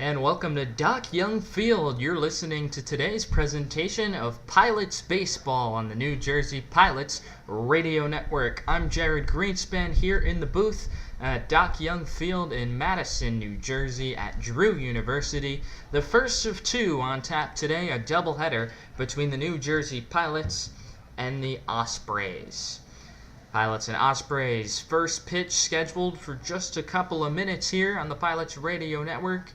and welcome to Doc Young Field. You're listening to today's presentation of Pilots Baseball on the New Jersey Pilots Radio Network. I'm Jared Greenspan here in the booth at Doc Young Field in Madison, New Jersey at Drew University. The first of two on tap today, a doubleheader between the New Jersey Pilots and the Ospreys. Pilots and Ospreys, first pitch scheduled for just a couple of minutes here on the Pilots Radio Network.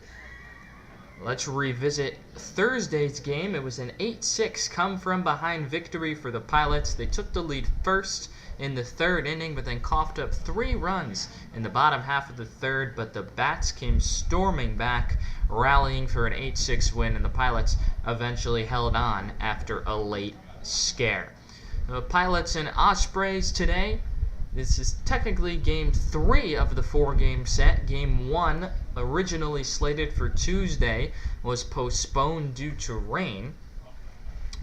Let's revisit Thursday's game. It was an 8-6 come-from-behind victory for the Pilots. They took the lead first in the third inning, but then coughed up 3 runs in the bottom half of the third, but the Bats came storming back, rallying for an 8-6 win, and the Pilots eventually held on after a late scare. The Pilots and Ospreys today. This is technically Game 3 of the 4-game set. Game 1, originally slated for Tuesday, was postponed due to rain.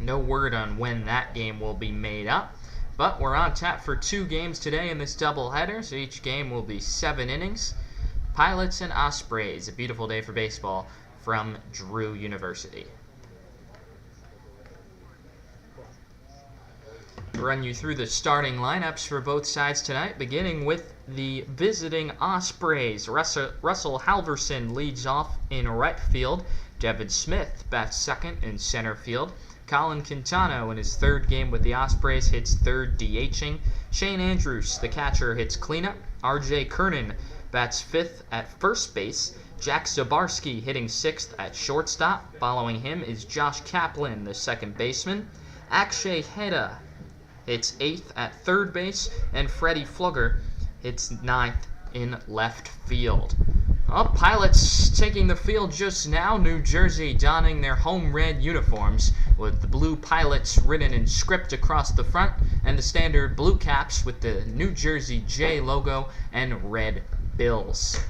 No word on when that game will be made up. But we're on tap for 2 games today in this doubleheader, so each game will be 7 innings. Pilots and Ospreys, a beautiful day for baseball from Drew University. Run you through the starting lineups for both sides tonight, beginning with the visiting Ospreys. Russell Halverson leads off in right field. Devin Smith bats second in center field. Colin Quintano, in his third game with the Ospreys, hits third, DHing. Shane Andrews, the catcher, hits cleanup. RJ Kernan bats fifth at first base. Jack Zabarski hitting sixth at shortstop. Following him is Josh Kaplan, the second baseman. Akshay Heda hits 8th at third base, and Freddie Flugger hits 9th in left field. Pilots taking the field just now. New Jersey donning their home red uniforms with the blue Pilots written in script across the front and the standard blue caps with the New Jersey J logo and red bills.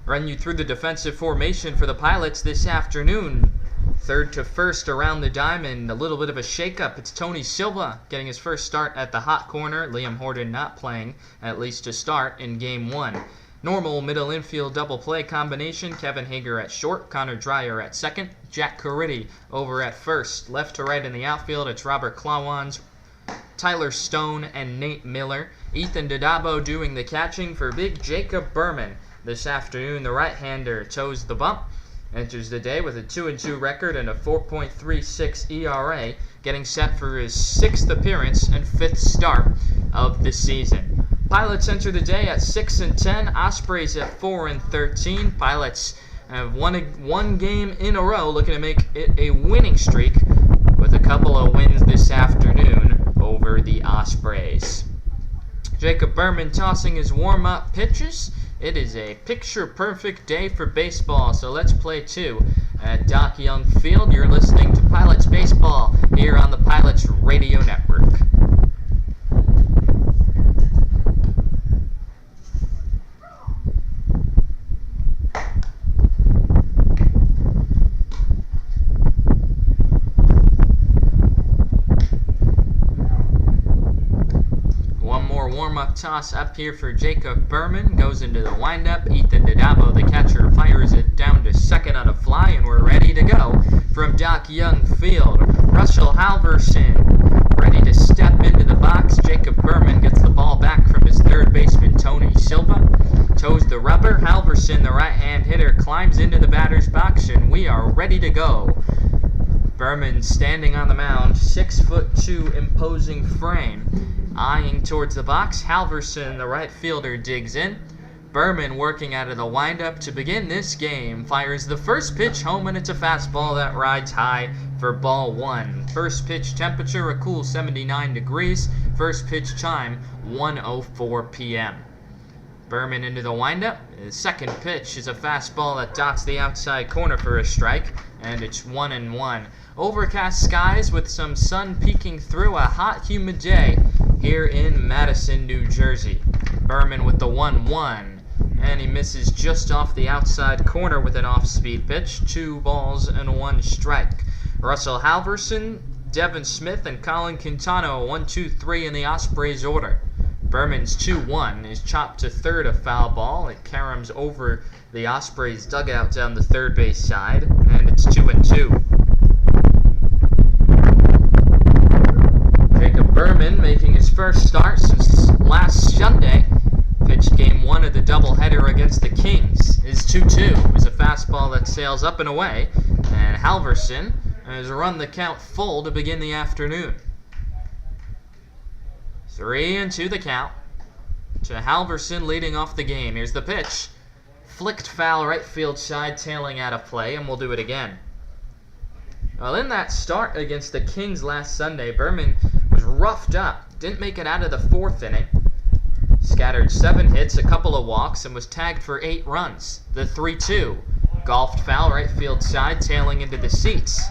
Run you through the defensive formation for the Pilots this afternoon. Third to first around the diamond, a little bit of a shakeup. It's Tony Silva getting his first start at the hot corner. Liam Horton not playing, at least to start, in Game 1. Normal middle infield double play combination. Kevin Hager at short, Connor Dreyer at second, Jack Caridi over at first. Left to right in the outfield, it's Robert Klawans, Tyler Stone, and Nate Miller. Ethan Dadabo doing the catching for big Jacob Berman. This afternoon, the right-hander toes the bump. Enters the day with a 2-2 record and a 4.36 ERA, getting set for his 6th appearance and 5th start of the season. Pilots enter the day at 6-10, Ospreys at 4-13. Pilots have won one game in a row, looking to make it a winning streak with a couple of wins this afternoon over the Ospreys. Jacob Berman tossing his warm-up pitches. It is a picture-perfect day for baseball, so let's play 2 at Doc Young Field. You're listening to Pilots Baseball here on the Pilots Radio Network. Warm-up toss up here for Jacob Berman. Goes into the windup. Ethan Dadabo, the catcher, fires it down to second on a fly, and we're ready to go from Doc Young Field. Russell Halverson ready to step into the box. Jacob Berman gets the ball back from his third baseman, Tony Silva. Toes the rubber. Halverson, the right-hand hitter, climbs into the batter's box, and we are ready to go. Berman standing on the mound, 6'2" imposing frame. Eyeing towards the box, Halverson, the right fielder, digs in. Berman working out of the windup to begin this game. Fires the first pitch home, and it's a fastball that rides high for ball 1. First pitch temperature, a cool 79 degrees. First pitch time, 1:04 p.m. Berman into the windup. The second pitch is a fastball that dots the outside corner for a strike, and it's 1-1. Overcast skies with some sun peeking through, a hot, humid day here in Madison, New Jersey. Berman with the 1-1, and he misses just off the outside corner with an off-speed pitch. 2 balls and 1 strike. Russell Halverson, Devin Smith, and Colin Quintano, 1-2-3 in the Ospreys order. Berman's 2-1 is chopped to third, a foul ball. It caroms over the Ospreys dugout down the third base side, and it's 2-2. Jacob Berman making his first start since last Sunday. Pitched game 1 of the doubleheader against the Kings. His 2-2 was a fastball that sails up and away, and Halverson has run the count full to begin the afternoon. 3-2 the count to Halverson leading off the game. Here's the pitch. Flicked foul right field side, tailing out of play, and we'll do it again. Well, in that start against the Kings last Sunday, Berman was roughed up. Didn't make it out of the 4th inning. Scattered 7 hits, a couple of walks, and was tagged for 8 runs. The 3-2. Golfed foul right field side, tailing into the seats.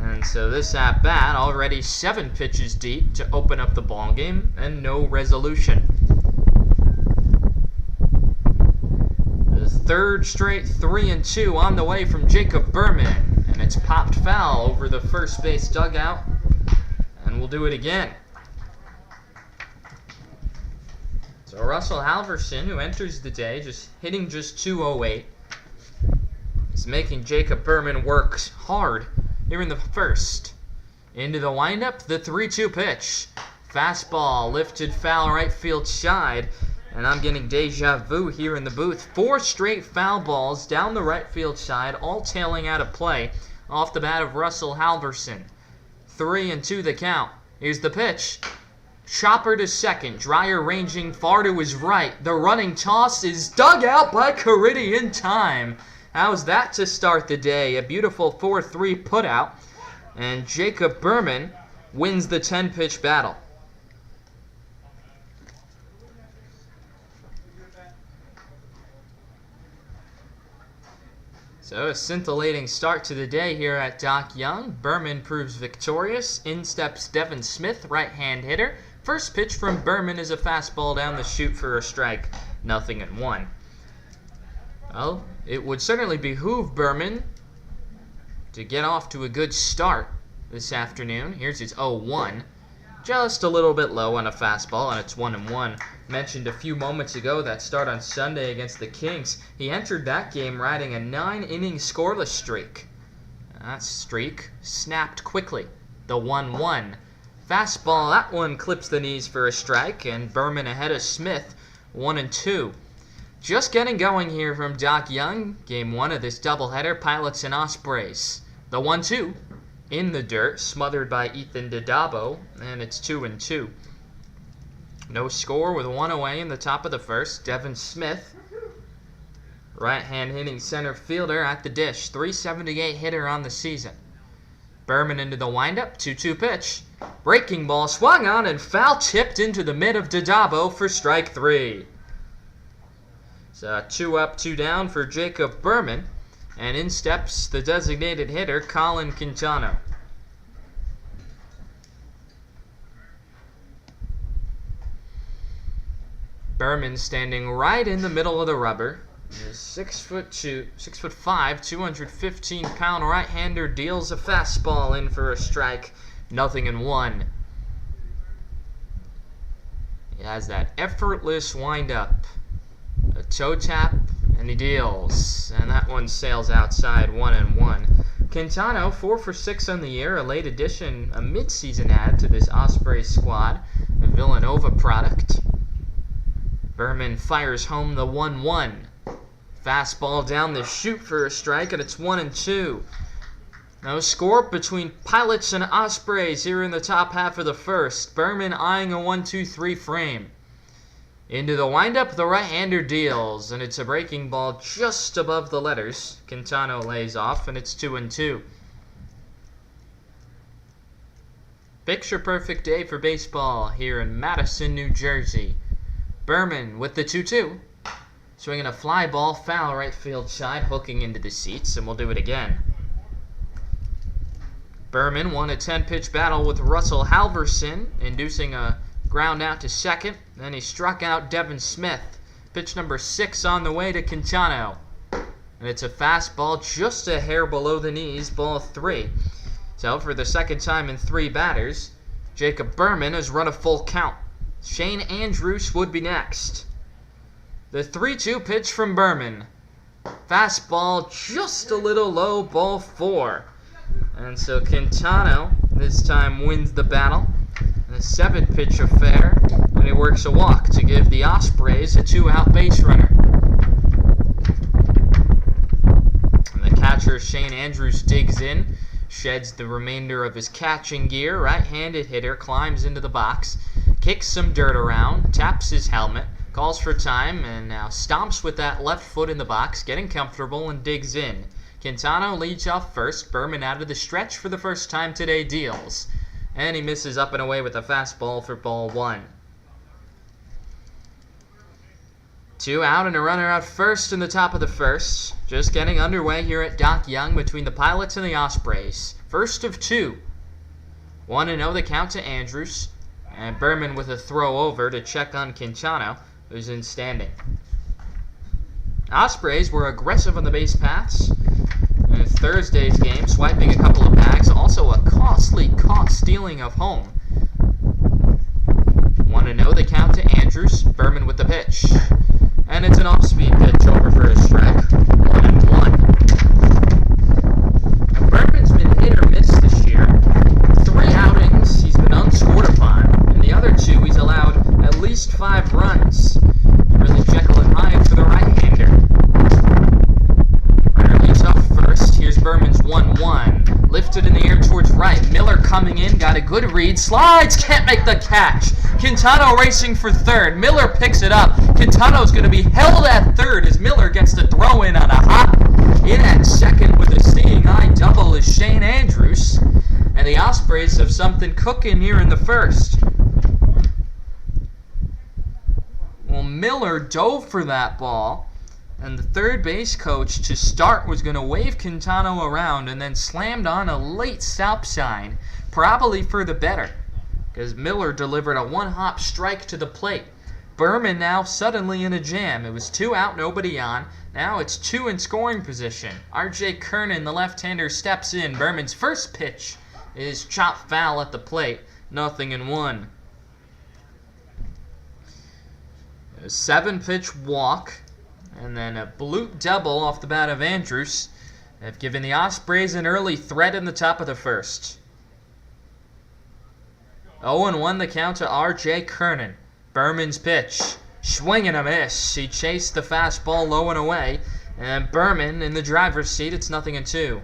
And so this at-bat already 7 pitches deep to open up the ballgame, and no resolution. The 3rd straight 3-2 on the way from Jacob Berman, and it's popped foul over the first base dugout, and we'll do it again. So Russell Halverson, who enters the day hitting just .208, is making Jacob Berman work hard here in the first. Into the windup, the 3-2 pitch. Fastball lifted foul right field side, and I'm getting deja vu here in the booth. 4 straight foul balls down the right field side, all tailing out of play off the bat of Russell Halverson. 3-2 the count. Here's the pitch. Chopper to second. Dreyer ranging far to his right. The running toss is dug out by Caridi in time. How's that to start the day? A beautiful 4-3 putout. And Jacob Berman wins the 10-pitch battle. So a scintillating start to the day here at Doc Young. Berman proves victorious. In steps Devin Smith, right-hand hitter. First pitch from Berman is a fastball down the chute for a strike. 0-1. Well, it would certainly behoove Berman to get off to a good start this afternoon. Here's his 0-1. Just a little bit low on a fastball, and it's 1-1. Mentioned a few moments ago that start on Sunday against the Kings. He entered that game riding a 9-inning scoreless streak. That streak snapped quickly. The 1-1. Fastball, that one clips the knees for a strike, and Berman ahead of Smith, 1-2. Just getting going here from Doc Young. Game 1 of this doubleheader, Pilots and Ospreys. The 1-2 in the dirt, smothered by Ethan Dadabo, and it's 2-2. No score with 1 away in the top of the first. Devin Smith, right-hand hitting center fielder at the dish. 378 hitter on the season. Berman into the windup, 2-2 pitch. Breaking ball swung on and foul tipped into the mid of Dadabo for strike 3. So 2 up, 2 down for Jacob Berman. And in steps the designated hitter, Colin Quintano. Berman standing right in the middle of the rubber. The 6'5", 215-pound right-hander deals a fastball in for a strike. 0-1. He has that effortless windup. A toe tap, and he deals. And that one sails outside, 1-1. Quintano, 4 for 6 on the year, a late addition, a mid-season add to this Ospreys squad, a Villanova product. Berman fires home the 1-1. Fastball down the chute for a strike, and it's 1-2. No score between Pilots and Ospreys here in the top half of the first. Berman eyeing a 1-2-3 frame. Into the windup, the right-hander deals, and it's a breaking ball just above the letters. Quintano lays off, and it's 2-2. Picture-perfect day for baseball here in Madison, New Jersey. Berman with the 2-2. Swinging a fly ball, foul right field side, hooking into the seats, and we'll do it again. Berman won a 10-pitch battle with Russell Halverson, inducing a ground out to second. Then he struck out Devin Smith. Pitch number 6 on the way to Quintano. And it's a fastball just a hair below the knees, ball 3. So for the second time in 3 batters, Jacob Berman has run a full count. Shane Andrews would be next. The 3-2 pitch from Berman. Fastball just a little low, ball 4. And so Quintano this time wins the battle. A 7-pitch affair, and he works a walk to give the Ospreys a 2-out base runner. And the catcher Shane Andrews digs in, sheds the remainder of his catching gear. Right-handed hitter climbs into the box, kicks some dirt around, taps his helmet, calls for time, and now stomps with that left foot in the box, getting comfortable and digs in. Quintano leads off first. Berman out of the stretch for the first time today deals. And he misses up and away with a fastball for ball 1. 2 out and a runner out first in the top of the first. Just getting underway here at Doc Young between the Pilots and the Ospreys. First of 2. 1-0 the count to Andrews. And Berman with a throw over to check on Quintano, who's in standing. Ospreys were aggressive on the base paths. In Thursday's game, swiping a couple of bags, also a costly caught stealing of home. 1-0 the count to Andrews. Berman with the pitch. And it's an off-speed pitch over for a strike. 1-1. Now, Berman's been hit or miss this year. 3 outings, he's been unscored upon. In the other 2, he's allowed at least 5 runs. Really Jekyll and Hyde for the right-hander. Runner leads off first. Here's Berman's 1-1. Lifted in the air towards right. Miller coming in, got a good read. Slides, can't make the catch. Quintano racing for third. Miller picks it up. Quintano's going to be held at third as Miller gets the throw in on a hop. In at second with a seeing eye double is Shane Andrews. And the Ospreys have something cooking here in the first. Well, Miller dove for that ball. And the third base coach to start was going to wave Quintano around and then slammed on a late stop sign, probably for the better, because Miller delivered a 1-hop strike to the plate. Berman now suddenly in a jam. It was 2 out, nobody on. Now it's 2 in scoring position. R.J. Kernan, the left-hander, steps in. Berman's first pitch is chopped foul at the plate. 0-1. A 7-pitch walk. And then a bloop double off the bat of Andrews have given the Ospreys an early threat in the top of the first. 0-1 the count to R.J. Kernan. Berman's pitch. Swing and a miss. He chased the fastball low and away. And Berman in the driver's seat. It's 0-2.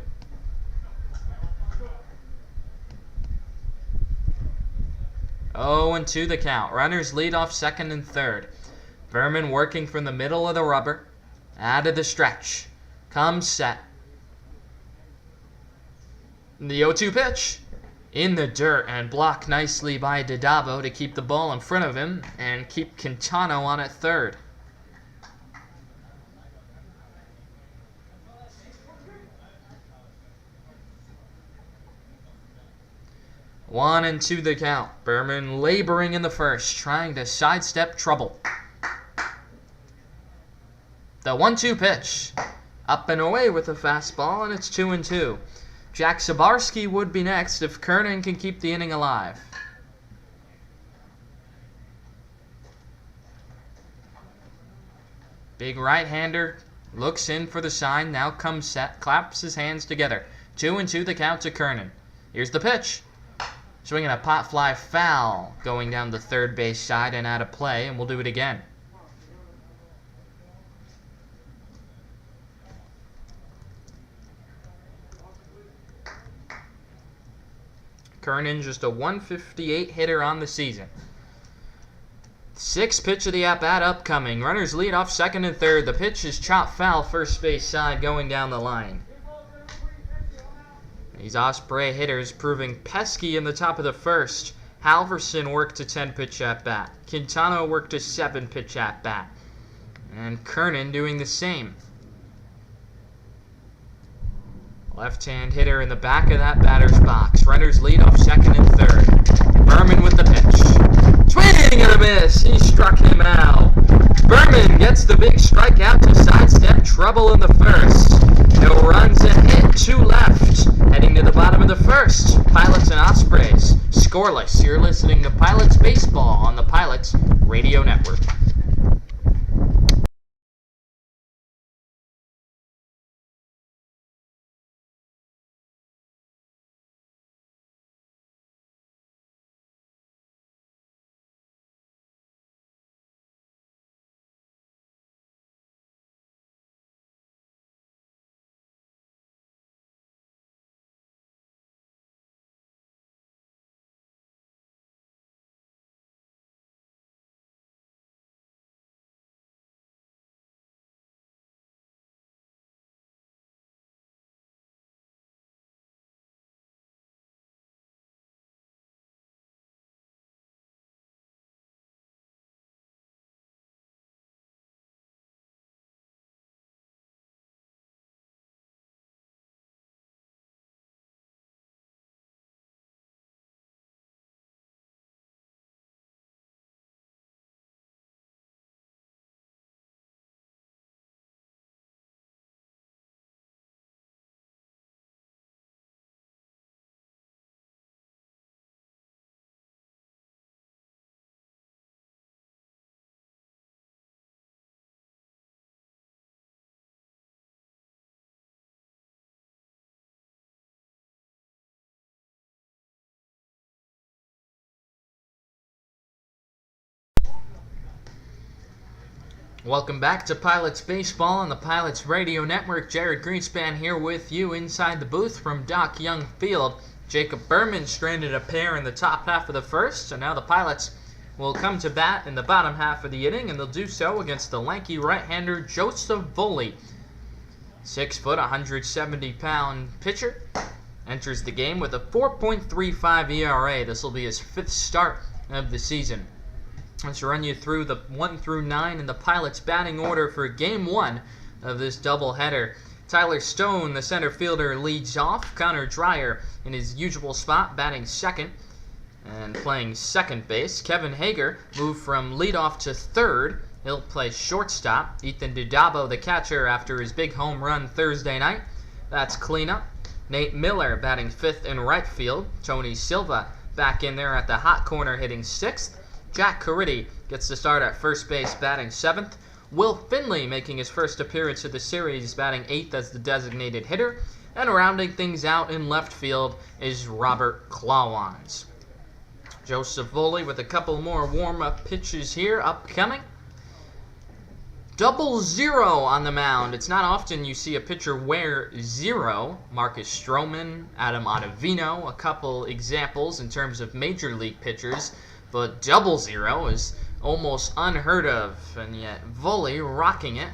Oh, and 2 the count. Runners lead off second and third. Berman working from the middle of the rubber, out of the stretch, comes set. The 0-2 pitch, in the dirt and blocked nicely by Didavo to keep the ball in front of him and keep Quintano on at third. One and 2 the count. Berman laboring in the first, trying to sidestep trouble. The 1-2 pitch. Up and away with a fastball, and it's 2-2. Jack Sabarski would be next if Kernan can keep the inning alive. Big right-hander looks in for the sign, now comes set, claps his hands together. 2-2 the count to Kernan. Here's the pitch. Swinging a pot fly foul, going down the third base side and out of play, and we'll do it again. Kernan just a 158 hitter on the season. 6th pitch of the at-bat upcoming. Runners lead off second and third. The pitch is chopped foul first base side going down the line. These Osprey hitters proving pesky in the top of the first. Halverson worked a 10-pitch at-bat. Quintano worked a 7-pitch at-bat. And Kernan doing the same. Left-hand hitter in the back of that batter's box. Runners lead off second and third. Berman with the pitch. Swing and a miss. He struck him out. Berman gets the big strikeout to sidestep trouble in the first. No runs and hit, 2 left. Heading to the bottom of the first. Pilots and Ospreys. Scoreless. You're listening to Pilots Baseball on the Pilots Radio Network. Welcome back to Pilots Baseball on the Pilots Radio Network. Jared Greenspan here with you inside the booth from Doc Young Field. Jacob Berman stranded a pair in the top half of the first, so now the Pilots will come to bat in the bottom half of the inning, and they'll do so against the lanky right-hander Joseph Voley. 6 foot, 170-pound pitcher. Enters the game with a 4.35 ERA. This will be his 5th start of the season. Let's run you through the 1 through 9 in the Pilots batting order for Game 1 of this doubleheader. Tyler Stone, the center fielder, leads off. Connor Dreyer in his usual spot, batting second and playing second base. Kevin Hager moved from leadoff to third. He'll play shortstop. Ethan Dudabo, the catcher, after his big home run Thursday night. That's cleanup. Nate Miller batting fifth in right field. Tony Silva back in there at the hot corner hitting sixth. Jack Caridi gets the start at first base batting seventh. Will Finley making his first appearance of the series batting eighth as the designated hitter. And rounding things out in left field is Robert Clawans. Joseph Voley with a couple more warm-up pitches here upcoming. 0-0 on the mound. It's not often you see a pitcher wear 0. Marcus Stroman, Adam Ottavino, a couple examples in terms of major league pitchers. But 0-0 is almost unheard of, and yet Voley rocking it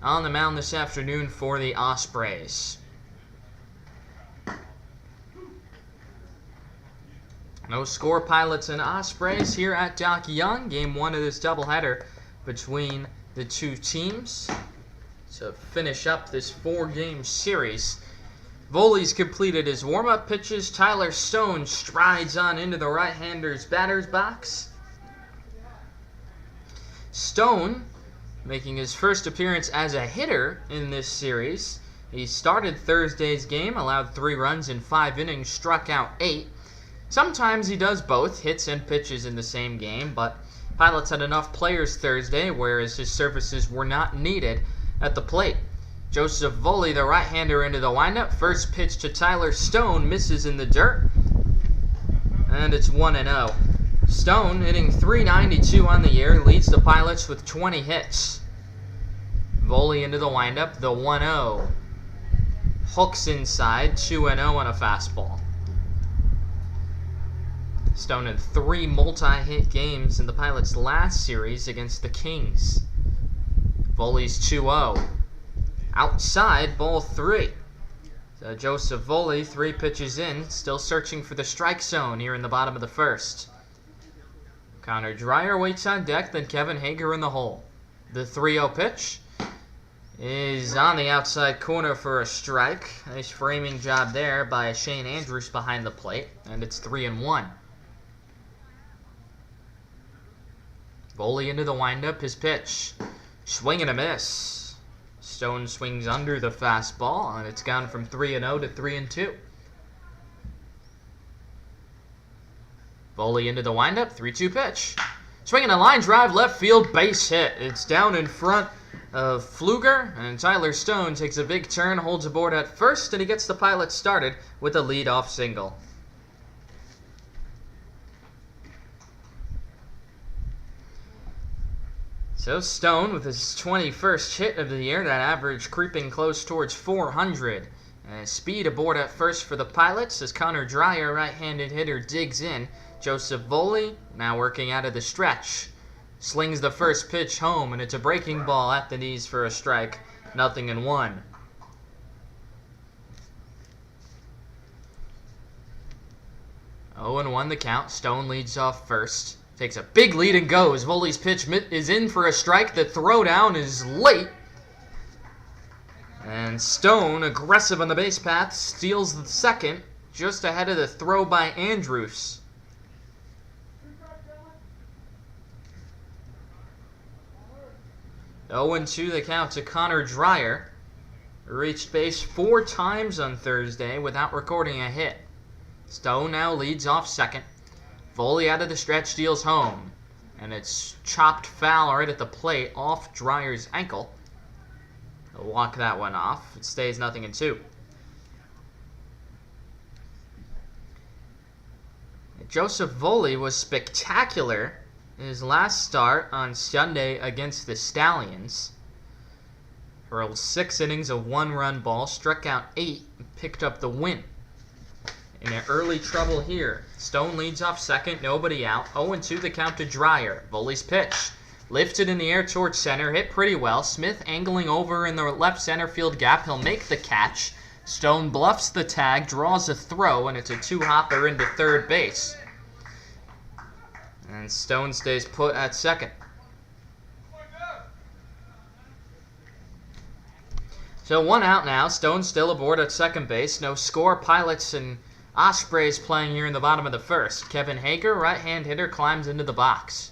on the mound this afternoon for the Ospreys. No score, Pilots and Ospreys here at Doc Young. Game 1 of this doubleheader between the two teams to finish up this 4-game series. Voley's completed his warm-up pitches. Tyler Stone strides on into the right-hander's batter's box. Stone making his first appearance as a hitter in this series. He started Thursday's game, allowed 3 runs in 5 innings, struck out 8. Sometimes he does both, hits and pitches in the same game, but Pilots had enough players Thursday, whereas his services were not needed at the plate. Joseph Voley, the right-hander, into the windup. First pitch to Tyler Stone, misses in the dirt. And it's 1-0. Stone hitting .392 on the year, leads the Pilots with 20 hits. Voley into the windup, the 1-0. Hooks inside, 2-0 on a fastball. Stone had 3 multi-hit games in the Pilots' last series against the Kings. Voley's 2-0. Outside, ball 3. So Joseph Voley, 3 pitches in, still searching for the strike zone here in the bottom of the first. Connor Dreyer waits on deck, then Kevin Hager in the hole. The 3-0 pitch is on the outside corner for a strike. Nice framing job there by Shane Andrews behind the plate, and it's 3-1. Voley into the windup, his pitch. Swing and a miss. Stone swings under the fastball, and it's gone from 3-0 to 3-2. Voley into the windup, 3-2 pitch. Swinging a line drive, left field, base hit. It's down in front of Pfluger, and Tyler Stone takes a big turn, holds aboard at first, and he gets the Pilots started with a lead-off single. So Stone with his 21st hit of the year, that average creeping close towards 400. And speed aboard at first for the Pilots as Connor Dreyer, right-handed hitter, digs in. Joseph Voley now working out of the stretch. Slings the first pitch home, and it's a breaking ball at the knees for a strike. 0-1. Oh, 0-1 the count. Stone leads off first. Takes a big lead and goes. Voley's pitch is in for a strike. The throwdown is late. And Stone, aggressive on the base path, steals the second, just ahead of the throw by Andrews. (0-2) the count to Connor Dreyer. Reached base 4 times on Thursday without recording a hit. Stone now leads off second. Voley out of the stretch, steals home. And it's chopped foul right at the plate off Dreyer's ankle. He'll walk that one off. It stays 0-2. Joseph Voley was spectacular his last start on Sunday against the Stallions. Hurled 6 innings of 1-run ball, struck out 8, and picked up the win. In early trouble here. Stone leads off second, nobody out. 0-2 the count to Dreyer. Voley's pitch. Lifted in the air towards center, hit pretty well. Smith angling over in the left center field gap. He'll make the catch. Stone bluffs the tag, draws a throw, and it's a 2-hopper into third base. And Stone stays put at second. So 1 out now. Stone still aboard at second base. No score. Pilots and Ospreys playing here in the bottom of the first. Kevin Hager, right-hand hitter, climbs into the box.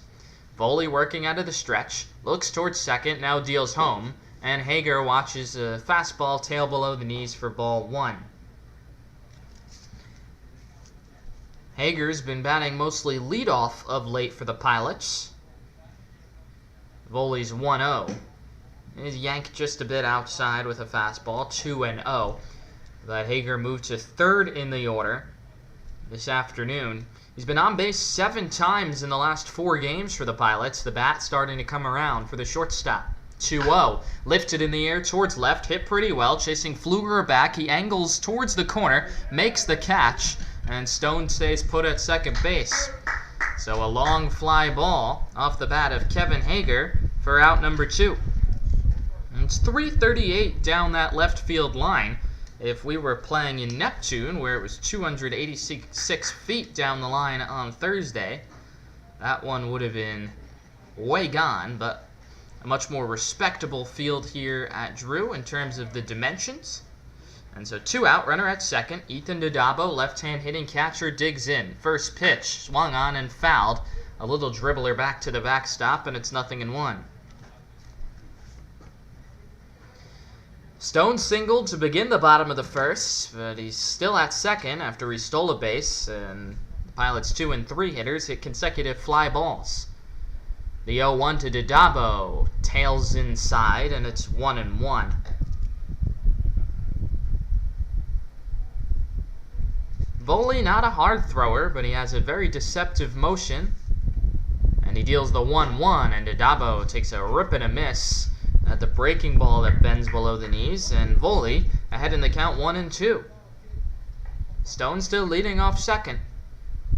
Voley working out of the stretch. Looks towards second. Now deals home. And Hager watches a fastball tail below the knees for ball 1. Hager's been batting mostly leadoff of late for the Pilots. Voley's 1-0. He's yanked just a bit outside with a fastball, 2-0. That Hager moved to third in the order this afternoon. He's been on base 7 times in the last 4 games for the Pilots. The bat starting to come around for the shortstop. 2-0. Lifted in the air towards left, hit pretty well, chasing Fluger back. He angles towards the corner, makes the catch, and Stone stays put at second base. So a long fly ball off the bat of Kevin Hager for out number 2. It's 338 down that left field line. If we were playing in Neptune, where it was 286 feet down the line on Thursday, that one would have been way gone, but a much more respectable field here at Drew in terms of the dimensions. And so 2 out, runner at second. Ethan Dodabo, left-hand hitting catcher, digs in. First pitch, swung on and fouled. A little dribbler back to the backstop, and it's 0-1. Stone singled to begin the bottom of the first, but he's still at second after he stole a base, and the Pilots' 2 and 3 hitters hit consecutive fly balls. The 0-1 to Dodabo tails inside, and it's 1-1. Voley not a hard thrower, but he has a very deceptive motion, and he deals the 1-1, and Dodabo takes a rip and a miss at the breaking ball that bends below the knees, and Voley ahead in the count 1-2. Stone still leading off second.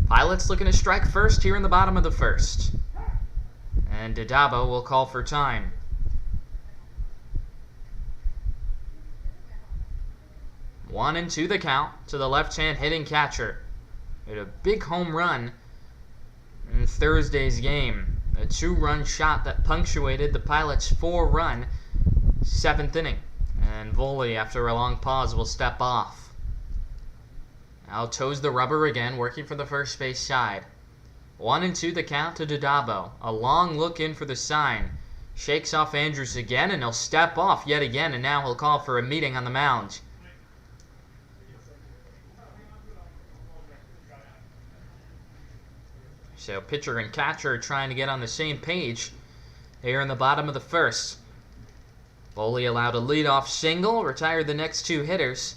Pilots looking to strike first here in the bottom of the first. And Dodabo will call for time. 1-2 the count to the left-hand hitting catcher. Hit a big home run in Thursday's game. A 2-run shot that punctuated the Pilots' 4-run 7th inning. And Voley, after a long pause, will step off. Now toes the rubber again, working for the first base side. 1-2 the count to Dodabo. A long look in for the sign. Shakes off Andrews again, and he'll step off yet again, and now he'll call for a meeting on the mound. So pitcher and catcher are trying to get on the same page here in the bottom of the first. Voley allowed a leadoff single, retired the next 2 hitters.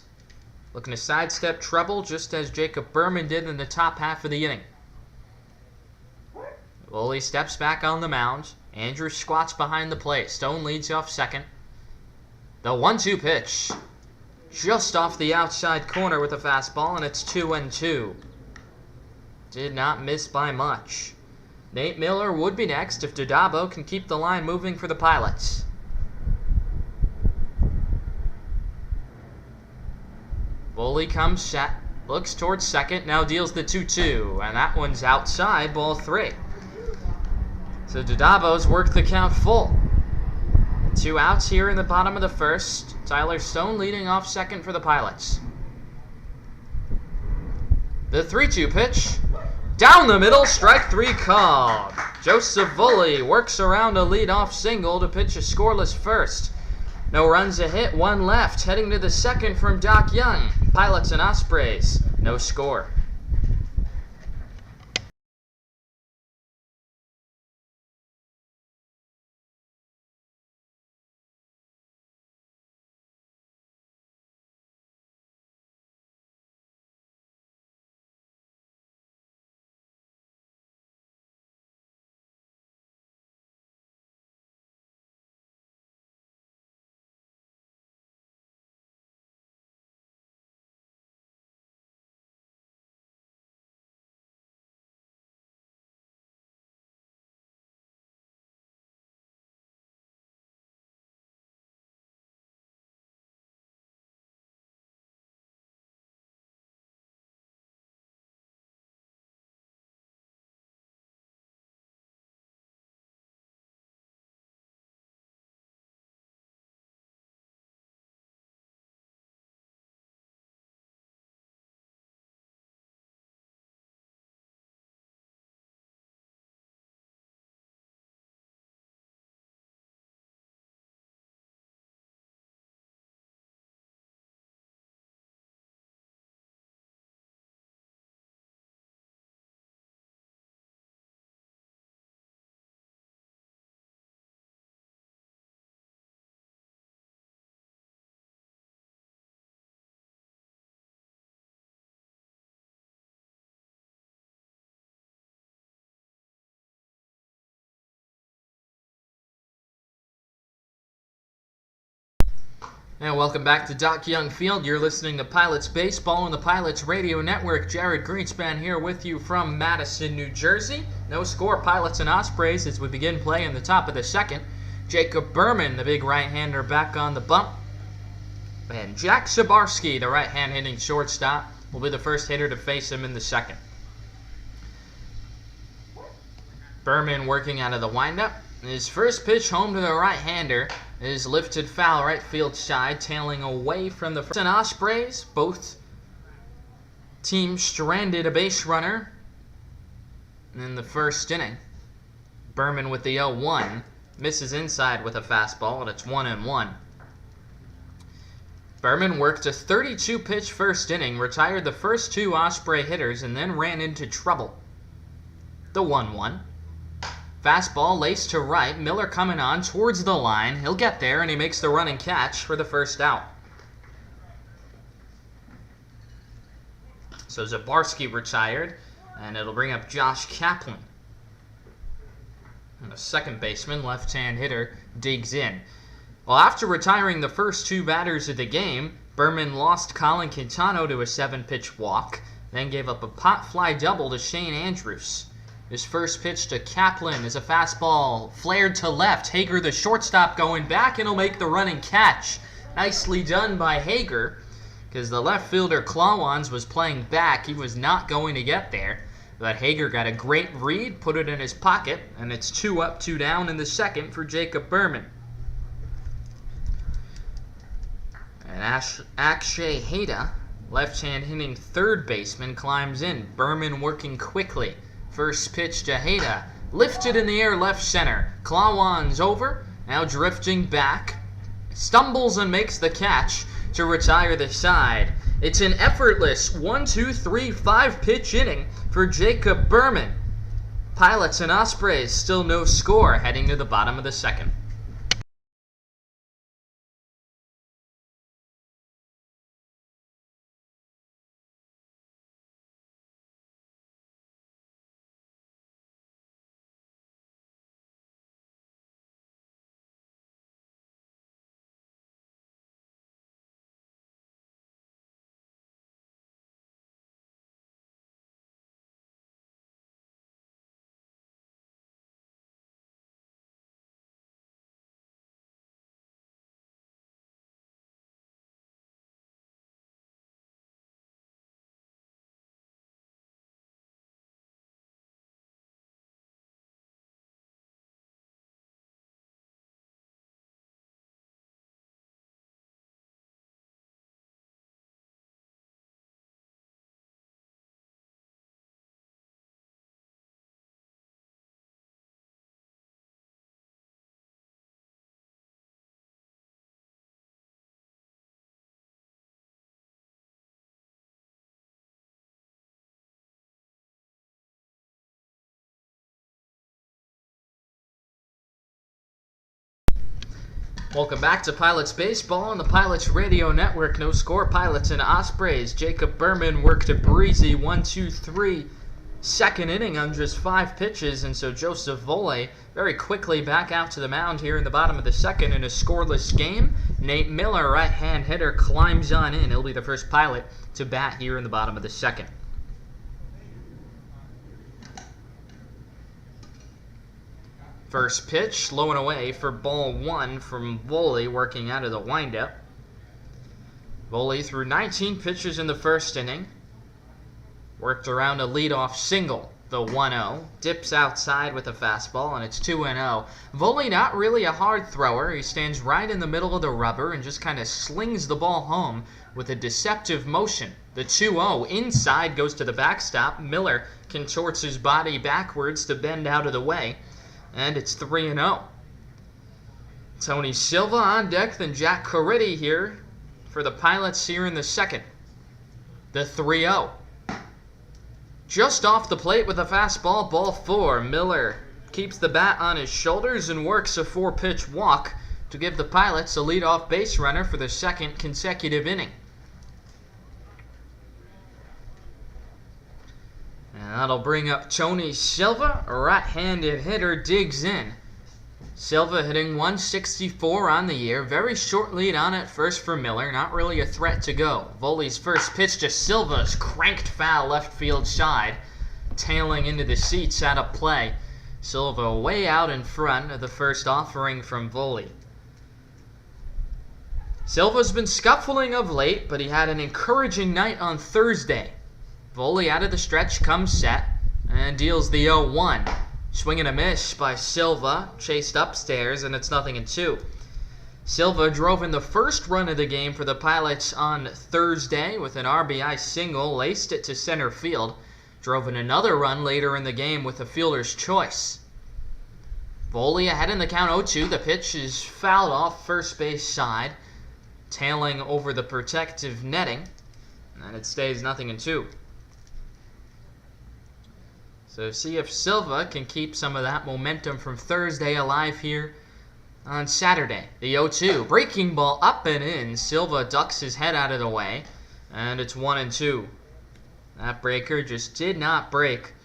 Looking to sidestep trouble just as Jacob Berman did in the top half of the inning. Voley steps back on the mound. Andrews squats behind the plate. Stone leads off second. The 1-2 pitch. Just off the outside corner with a fastball, and it's 2-2. Did not miss by much. Nate Miller would be next if Dodabo can keep the line moving for the Pilots. Voley comes set, looks towards second, now deals the 2-2, and that one's outside, ball 3. So Dodabo's worked the count full. 2 outs here in the bottom of the first. Tyler Stone leading off second for the Pilots. The 3-2 pitch. Down the middle, strike 3 called. Joseph Voley works around a leadoff single to pitch a scoreless first. No runs a hit, 1 left. Heading to the second from Doc Young. Pilots and Ospreys, no score. And welcome back to Doc Young Field. You're listening to Pilots Baseball on the Pilots Radio Network. Jared Greenspan here with you from Madison, New Jersey. No score, Pilots and Ospreys as we begin play in the top of the second. Jacob Berman, the big right-hander, back on the bump. And Jack Sabarski, the right-hand hitting shortstop, will be the first hitter to face him in the second. Berman working out of the windup. His first pitch home to the right-hander is lifted foul right field side, tailing away from the first. And Ospreys, both teams stranded a base runner in the first inning. Berman with the 0-1, misses inside with a fastball, and it's 1-1. Berman worked a 32-pitch first inning, retired the first two Osprey hitters, and then ran into trouble. The 1-1. Fastball laced to right, Miller coming on towards the line. He'll get there, and he makes the running catch for the first out. So Zabarski retired, and it'll bring up Josh Kaplan. And the second baseman, left-hand hitter, digs in. Well, after retiring the first two batters of the game, Berman lost Colin Quintano to a 7-pitch walk, then gave up a pop fly double to Shane Andrews. His first pitch to Kaplan is a fastball flared to left. Hager, the shortstop, going back, and he'll make the running catch. Nicely done by Hager, because the left fielder Clawans was playing back. He was not going to get there, but Hager got a great read, put it in his pocket, and it's 2 up, 2 down in the second for Jacob Berman. And Akshay Heda, left-hand hitting third baseman, climbs in. Berman working quickly. First pitch to Heda, lifted in the air left center. Clawans over, now drifting back, stumbles and makes the catch to retire the side. It's an effortless 1-2-3-5 pitch inning for Jacob Berman. Pilots and Ospreys still no score heading to the bottom of the second. Welcome back to Pilots Baseball on the Pilots Radio Network. No score, Pilots and Ospreys. Jacob Berman worked a breezy 1-2-3 second inning on just 5 pitches, and so Joseph Volley very quickly back out to the mound here in the bottom of the second in a scoreless game. Nate Miller, right-hand hitter, climbs on in. He'll be the first Pilot to bat here in the bottom of the second. First pitch, low and away for ball 1 from Volley, working out of the windup. Volley threw 19 pitches in the first inning. Worked around a leadoff single, the 1-0. Dips outside with a fastball, and it's 2-0. Volley not really a hard thrower. He stands right in the middle of the rubber and just kind of slings the ball home with a deceptive motion. The 2-0 inside goes to the backstop. Miller contorts his body backwards to bend out of the way. And it's 3-0. Tony Silva on deck, then Jack Caridi here for the Pilots here in the second. The 3-0. Just off the plate with a fastball, ball 4. Miller keeps the bat on his shoulders and works a 4-pitch walk to give the Pilots a leadoff base runner for the second consecutive inning. And that'll bring up Tony Silva, a right-handed hitter, digs in. Silva hitting 164 on the year. Very short lead on at first for Miller. Not really a threat to go. Voley's first pitch to Silva's cranked foul left field side. Tailing into the seats out of play. Silva way out in front of the first offering from Voley. Silva's been scuffling of late, but he had an encouraging night on Thursday. Voley out of the stretch comes set and deals the 0-1. Swing and a miss by Silva, chased upstairs, and it's 0-2. Silva drove in the first run of the game for the Pilots on Thursday with an RBI single, laced it to center field. Drove in another run later in the game with a fielder's choice. Voley ahead in the count 0-2. The pitch is fouled off first base side, tailing over the protective netting, and it stays 0-2. So see if Silva can keep some of that momentum from Thursday alive here on Saturday. The 0-2. Breaking ball up and in. Silva ducks his head out of the way, and it's 1-2. That breaker just did not break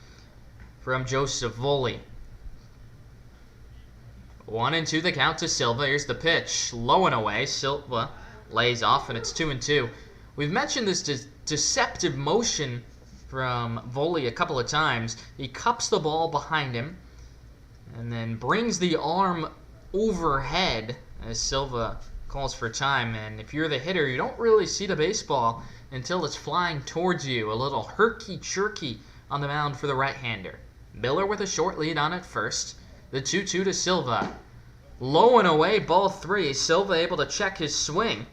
from Joseph Voley. 1-2 the count to Silva. Here's the pitch. Low and away. Silva lays off, and it's 2-2. We've mentioned this deceptive motion from Voley a couple of times. He cups the ball behind him and then brings the arm overhead as Silva calls for time. And if you're the hitter, you don't really see the baseball until it's flying towards you. A little herky-jerky on the mound for the right-hander. Miller with a short lead on at first. The 2-2 to Silva. Low and away, ball 3. Silva able to check his swing.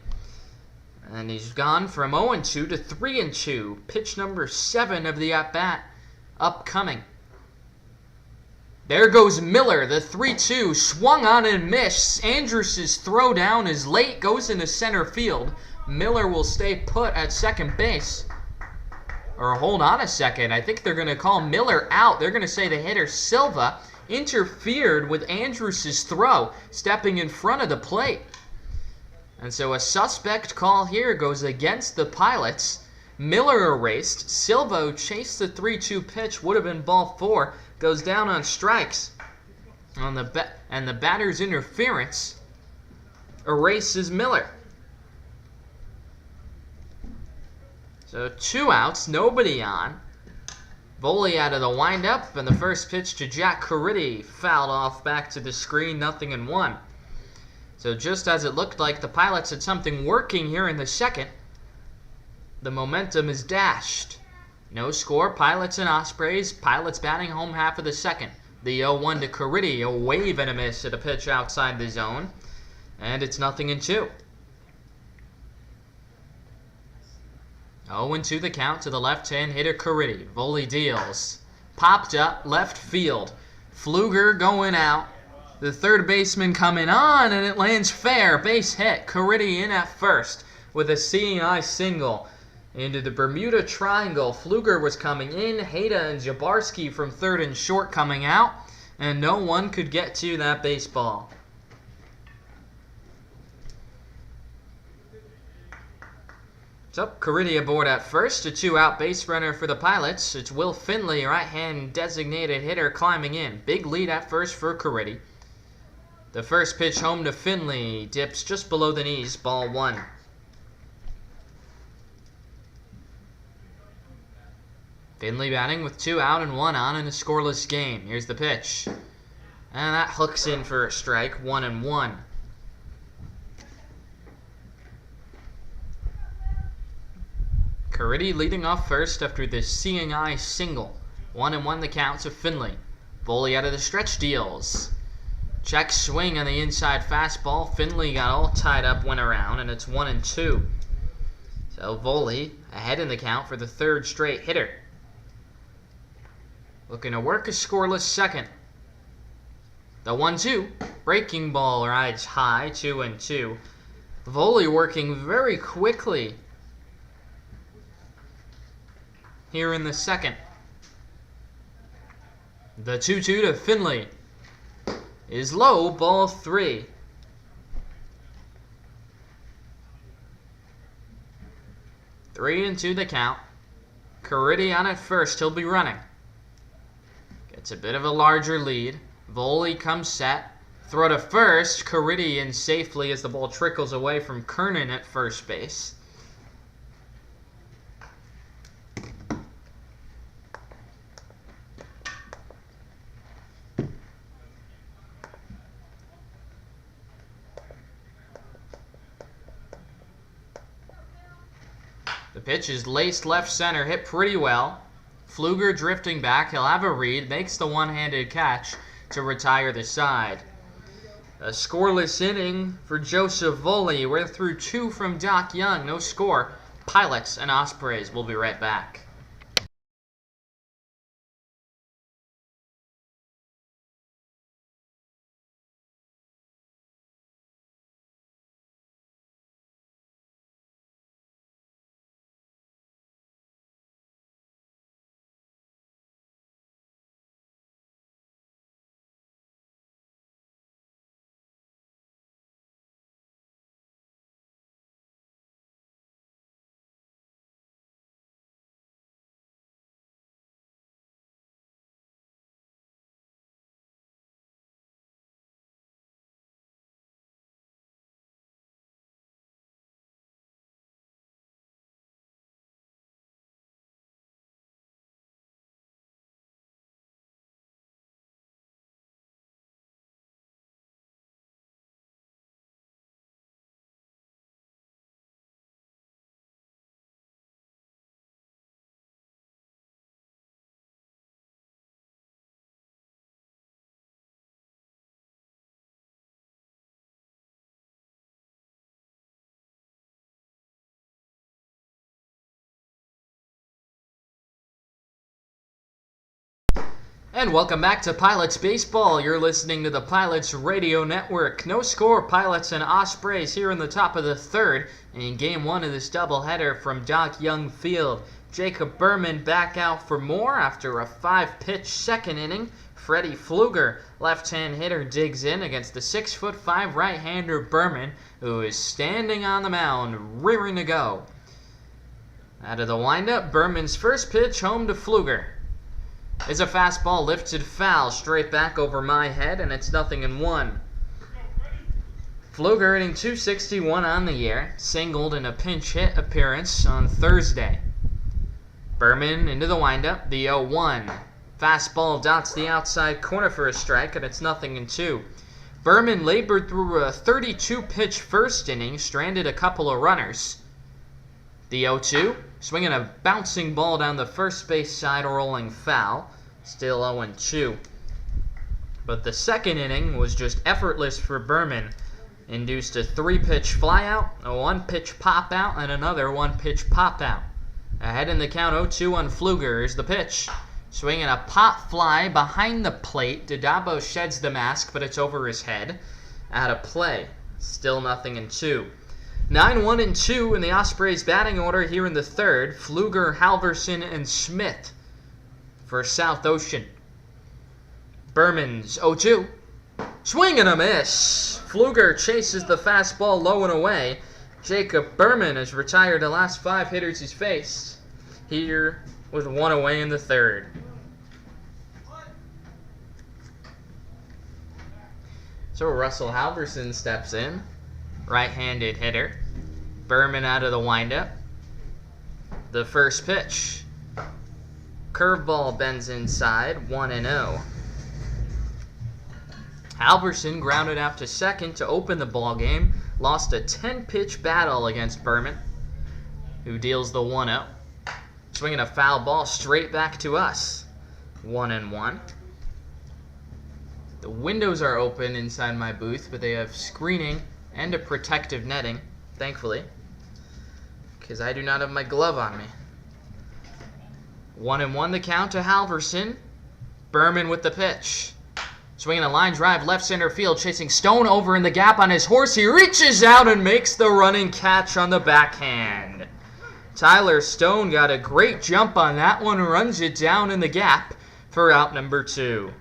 And he's gone from 0-2 to 3-2. Pitch number 7 of the at-bat upcoming. There goes Miller, the 3-2. Swung on and missed. Andrus' throw down is late, goes into center field. Miller will stay put at second base. Or hold on a second. I think they're going to call Miller out. They're going to say the hitter Silva interfered with Andrus' throw, stepping in front of the plate. And so a suspect call here goes against the Pilots. Miller erased. Silva, who chased the 3-2 pitch, would have been ball 4, goes down on strikes. And the batter's interference erases Miller. So 2 outs, nobody on. Voley out of the windup, and the first pitch to Jack Caridi fouled off back to the screen, 0-1. So just as it looked like the Pilots had something working here in the second, the momentum is dashed. No score, Pilots and Ospreys. Pilots batting home half of the second. The 0-1 to Caridi, a wave and a miss at a pitch outside the zone. And it's 0-2. 0-2 the count to the left-hand hitter Caridi. Voley deals. Popped up, left field. Pfluger going out. The third baseman coming on, and it lands fair. Base hit. Caridi in at first with a seeing eye single into the Bermuda Triangle. Pfluger was coming in. Hayda and Jabarski from third and short coming out, and no one could get to that baseball. So, Caridi aboard at first. A 2-out base runner for the Pilots. It's Will Finley, right-hand designated hitter, climbing in. Big lead at first for Caridi. The first pitch home to Finley dips just below the knees, ball 1. Finley batting with 2 out and 1 on in a scoreless game. Here's the pitch. And that hooks in for a strike, 1-1. Caridi leading off first after the seeing eye single. 1-1 the count to Finley. Voley out of the stretch deals. Check swing on the inside fastball. Finley got all tied up, went around, and it's 1-2. So Voley ahead in the count for the third straight hitter. Looking to work a scoreless second. The 1-2. Breaking ball rides high, 2-2. Voley working very quickly here in the second. The 2-2 to Finley is low, ball 3. Three and 2 the count. Caridi on at first, he'll be running. Gets a bit of a larger lead. Voley comes set. Throw to first. Caridi in safely as the ball trickles away from Kernan at first base. The pitch is laced left center, hit pretty well. Pfluger drifting back, he'll have a read, makes the one-handed catch to retire the side. A scoreless inning for Joseph Voley. We're through 2 from Doc Young, no score. Pilots and Ospreys. We'll be right back. And welcome back to Pilots Baseball. You're listening to the Pilots Radio Network. No score, Pilots and Ospreys here in the top of the third in Game 1 of this doubleheader from Doc Young Field. Jacob Berman back out for more after a 5-pitch second inning. Freddie Pfluger, left-hand hitter, digs in against the 6'5" right-hander Berman, who is standing on the mound, rearing to go. Out of the windup, Berman's first pitch home to Pfluger. It's a fastball lifted foul straight back over my head, and it's 0-1. Pfluger hitting .261 on the year, singled in a pinch hit appearance on Thursday. Berman into the windup, the 0-1. Fastball dots the outside corner for a strike, and it's 0-2. Berman labored through a 32-pitch first inning, stranded a couple of runners. The 0-2, swinging a bouncing ball down the first base side, rolling foul. Still 0-2. But the second inning was just effortless for Berman. Induced a 3-pitch flyout, a 1-pitch pop-out, and another 1-pitch pop-out. Ahead in the count, 0-2 on Pfluger is the pitch. Swinging a pop fly behind the plate. Didabo sheds the mask, but it's over his head. Out of play. Still 0-2. 9-1-2 in the Ospreys batting order here in the third. Pfluger, Halverson, and Smith for South Ocean. Berman's 0-2. Swing and a miss. Pfluger chases the fastball low and away. Jacob Berman has retired the last 5 hitters he's faced. Here with 1 away in the third. So Russell Halverson steps in. Right-handed hitter. Berman out of the windup. The first pitch. Curveball bends inside, 1-0. Halverson grounded out to second to open the ball game. Lost a 10-pitch battle against Berman, who deals the 1-0. Swinging a foul ball straight back to us. 1-1. The windows are open inside my booth, but they have screening and a protective netting, thankfully, because I do not have my glove on me. 1-1 the count to Halverson. Berman with the pitch. Swinging a line drive left center field, chasing Stone over in the gap on his horse. He reaches out and makes the running catch on the backhand. Tyler Stone got a great jump on that one, runs it down in the gap for out number 2.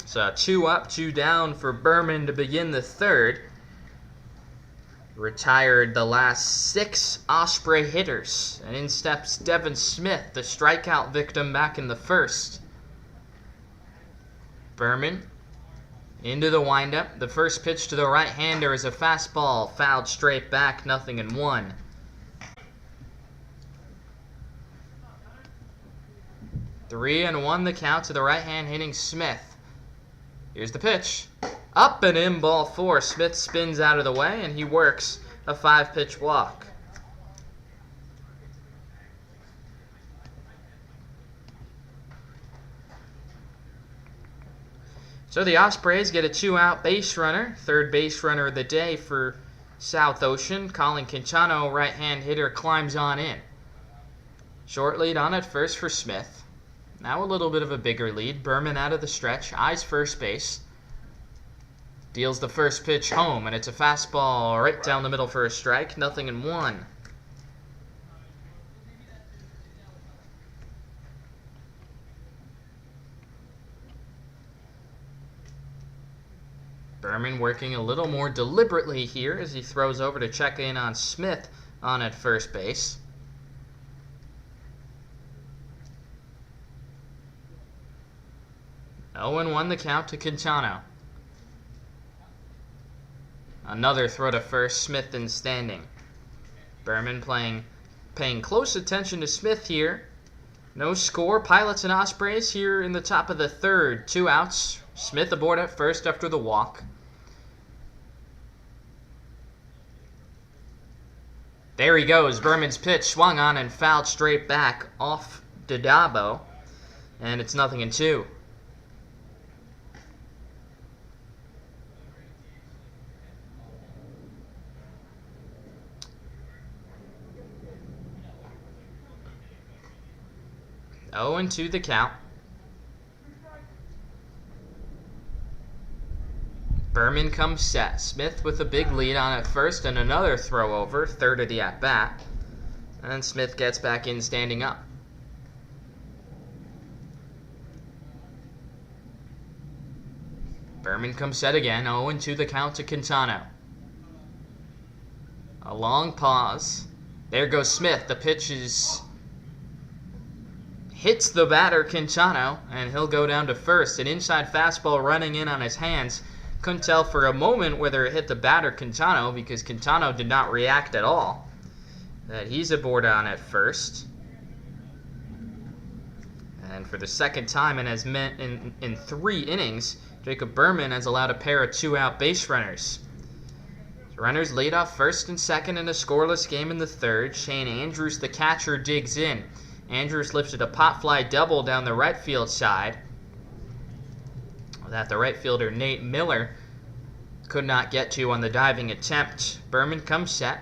So 2 up, 2 down for Berman to begin the third. Retired the last 6 Osprey hitters. And in steps Devin Smith, the strikeout victim back in the first. Berman into the windup. The first pitch to the right-hander is a fastball, fouled straight back, 0-1. Three and one the count to the right-hand hitting Smith. Here's the pitch. Up and in, ball four. Smith spins out of the way, and he works a 5-pitch walk. So the Ospreys get a 2-out base runner. Third base runner of the day for South Ocean. Colin Quintano, right-hand hitter, climbs on in. Short lead on at first for Smith. Now a little bit of a bigger lead. Berman out of the stretch, eyes first base. Deals the first pitch home, and it's a fastball right down the middle for a strike, 0-1. Berman working a little more deliberately here as he throws over to check in on Smith on at first base. Oh and 1 the count to Quintano. Another throw to first, Smith in standing. Berman paying close attention to Smith here. No score. Pilots and Ospreys here in the top of the third. 2 outs. Smith aboard at first after the walk. There he goes. Berman's pitch swung on and fouled straight back off Dodabo. And it's 0-2. Oh and 2 the count. Berman comes set. Smith with a big lead on at first and another throw over, third of the at-bat. And Smith gets back in standing up. Berman comes set again. 0 and 2 the count to Quintano. A long pause. There goes Smith. The pitch hits the batter, Quintano, and he'll go down to first. An inside fastball running in on his hands. Couldn't tell for a moment whether it hit the batter, Quintano, because Quintano did not react at all. He's aboard on at first. And for the second time in 3 innings, Jacob Berman has allowed a pair of 2-out base runners. Runners lead off first and second in a scoreless game in the third. Shane Andrews, the catcher, digs in. Andrews lifted a pop fly double down the right field side that the right fielder Nate Miller could not get to on the diving attempt. Berman comes set,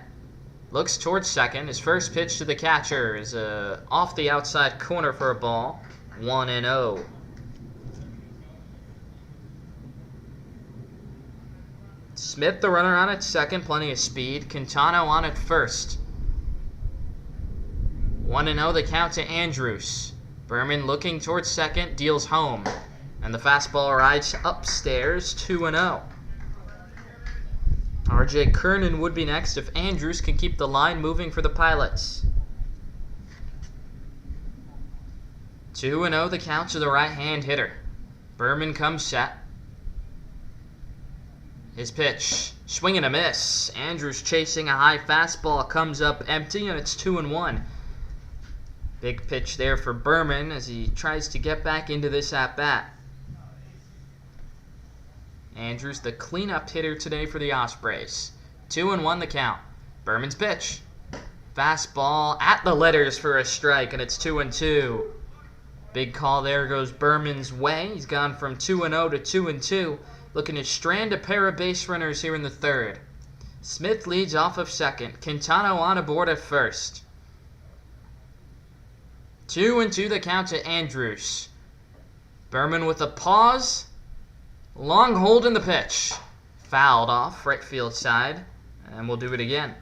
looks towards second. His first pitch to the catcher is off the outside corner for a ball, 1-0. Smith, the runner, on at second, plenty of speed. Quintano on at first. 1-0 the count to Andrews. Berman looking towards second, deals home. And the fastball rides upstairs, 2-0. RJ Kernan would be next if Andrews can keep the line moving for the Pilots. 2-0 the count to the right-hand hitter. Berman comes set. His pitch, swing and a miss. Andrews chasing a high fastball, comes up empty, and it's 2-1. Big pitch there for Berman as he tries to get back into this at-bat. Andrews, the cleanup hitter today for the Ospreys. 2-1 the count. Berman's pitch. Fastball at the letters for a strike, and it's 2-2. Big call there goes Berman's way. He's gone from 2-0 to 2-2. Looking to strand a pair of base runners here in the third. Smith leads off of second. Quintano on aboard at first. 2-2 the count to Andrews. Berman with a pause. Long hold in the pitch. Fouled off right field side. And we'll do it again.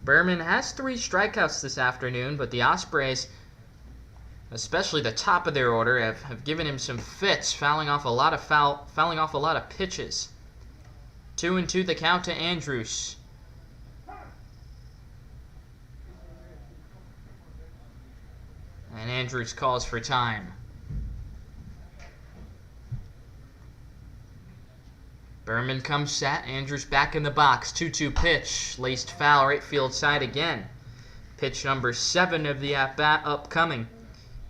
Berman has 3 strikeouts this afternoon, but the Ospreys, especially the top of their order, have given him some fits, fouling off a lot of pitches. 2-2 the count to Andrews. And Andrews calls for time. Berman comes set. Andrews back in the box. 2-2 pitch. Laced foul right field side again. Pitch number 7 of the at-bat upcoming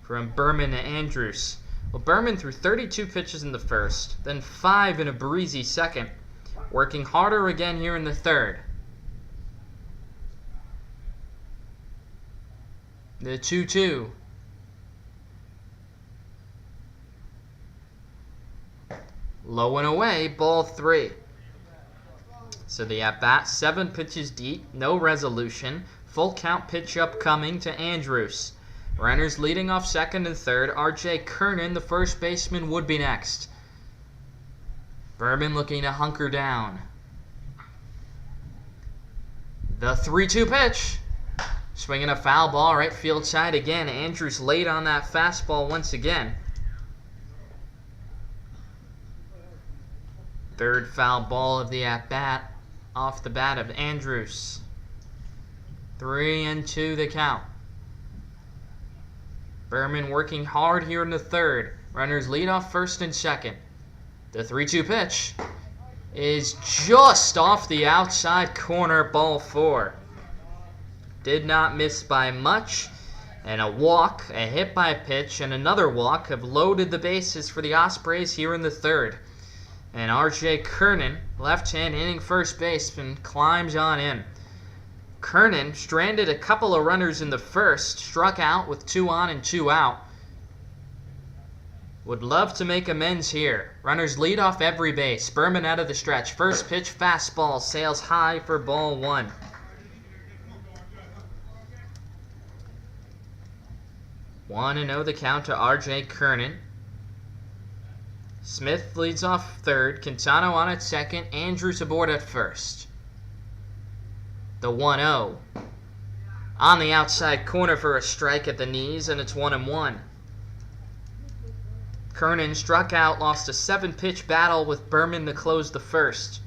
from Berman to Andrews. Well, Berman threw 32 pitches in the first, then 5 in a breezy second. Working harder again here in the third. The 2-2. Low and away, ball 3. So the at-bat, 7 pitches deep, no resolution. Full count pitch upcoming to Andrews. Runners leading off second and third. R.J. Kernan, the first baseman, would be next. Berman looking to hunker down. The 3-2 pitch. Swinging a foul ball right field side again. Andrews late on that fastball once again. Third foul ball of the at-bat off the bat of Andrews. 3-2 the count. Berman working hard here in the third. Runners lead off first and second. The 3-2 pitch is just off the outside corner, ball 4. Did not miss by much. And a walk, a hit by pitch, and another walk have loaded the bases for the Ospreys here in the third. And R.J. Kernan, left-hand hitting first baseman, climbs on in. Kernan stranded a couple of runners in the first, struck out with 2 on and 2 out. Would love to make amends here. Runners lead off every base. Berman out of the stretch. First pitch, fastball, sails high for ball 1. One and 0 the count to R.J. Kernan. Smith leads off third. Quintano on at second. Andrews aboard at first. The 1-0. On the outside corner for a strike at the knees, and it's 1-1. Kernan struck out, lost a 7-pitch battle with Berman to close the first.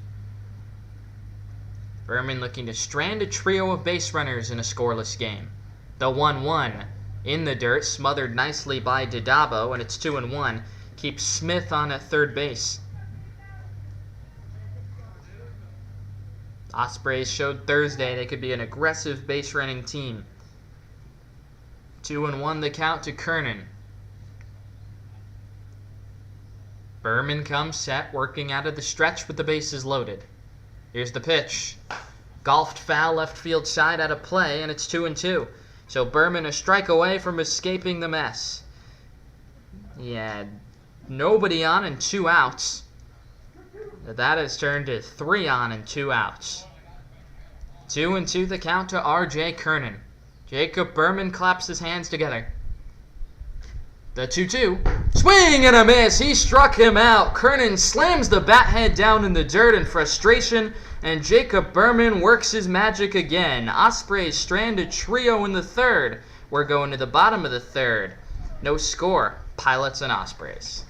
Berman looking to strand a trio of base runners in a scoreless game. The 1-1 in the dirt, smothered nicely by Didabo, and it's 2-1. Keeps Smith on at third base. Ospreys showed Thursday they could be an aggressive base running team. 2-1 the count to Kernan. Berman comes set, working out of the stretch with the bases loaded. Here's the pitch. Golfed foul left field side out of play, and it's 2-2. So Berman a strike away from escaping the mess. Yeah, nobody on and 2 outs. That has turned to 3 on and 2 outs. 2-2 the count to R.J. Kernan. Jacob Berman claps his hands together. The 2-2. Swing and a miss. He struck him out. Kernan slams the bat head down in the dirt in frustration, and Jacob Berman works his magic again. Ospreys strand a trio in the third. We're going to the bottom of the third. No score. Pilots and Ospreys.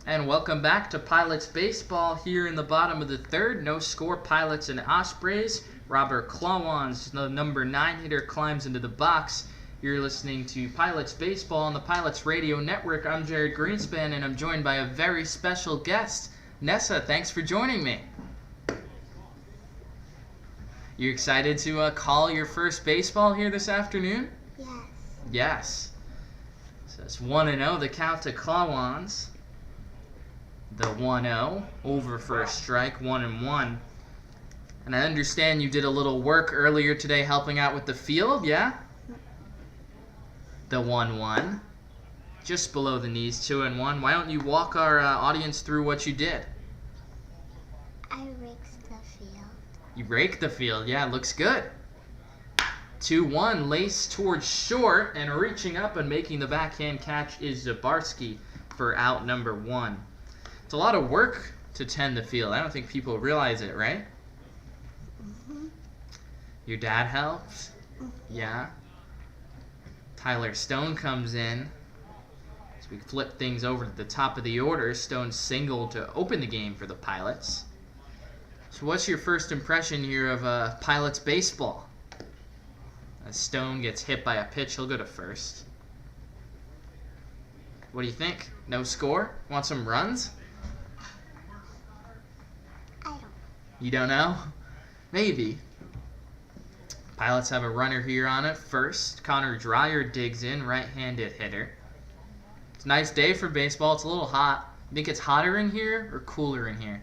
And welcome back to Pilots Baseball here in the bottom of the third. No score, Pilots and Ospreys. Robert Klawans, the number 9 hitter, climbs into the box. You're listening to Pilots Baseball on the Pilots Radio Network. I'm Jared Greenspan, and I'm joined by a very special guest. Nessa, thanks for joining me. You excited to call your first baseball here this afternoon? Yes. Yes. So it's 1-0, the count to Klawans. The 1-0, over for a strike, 1-1. And I understand you did a little work earlier today helping out with the field, yeah? The 1-1, just below the knees, 2-1. Why don't you walk our audience through what you did? I raked the field. You raked the field, yeah, looks good. 2-1, lace towards short, and reaching up and making the backhand catch is Zabarski for out number 1. It's a lot of work to tend the field. I don't think people realize it, right? Mm-hmm. Your dad helps? Mm-hmm. Yeah. Tyler Stone comes in. As we flip things over to the top of the order, Stone singled to open the game for the Pilots. So what's your first impression here of Pilots baseball? As Stone gets hit by a pitch, he'll go to first. What do you think? No score? Want some runs? You don't know? Maybe. Pilots have a runner here on it first. Connor Dreyer digs in, right-handed hitter. It's a nice day for baseball. It's a little hot. You think it's hotter in here or cooler in here?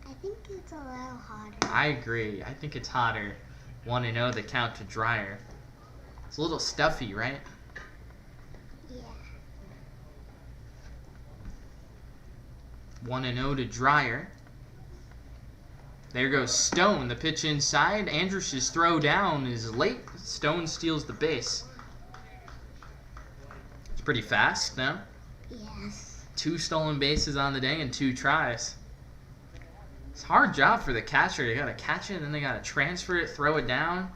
I think it's a little hotter. I agree. I think it's hotter. 1-0, the count to Dreyer. It's a little stuffy, right? Yeah. 1-0 to Dreyer. There goes Stone. The pitch inside. Andrus' throw down is late. Stone steals the base. It's pretty fast, no? Yes. 2 stolen bases on the day and 2 tries. It's a hard job for the catcher. They gotta catch it, and then they gotta transfer it, throw it down.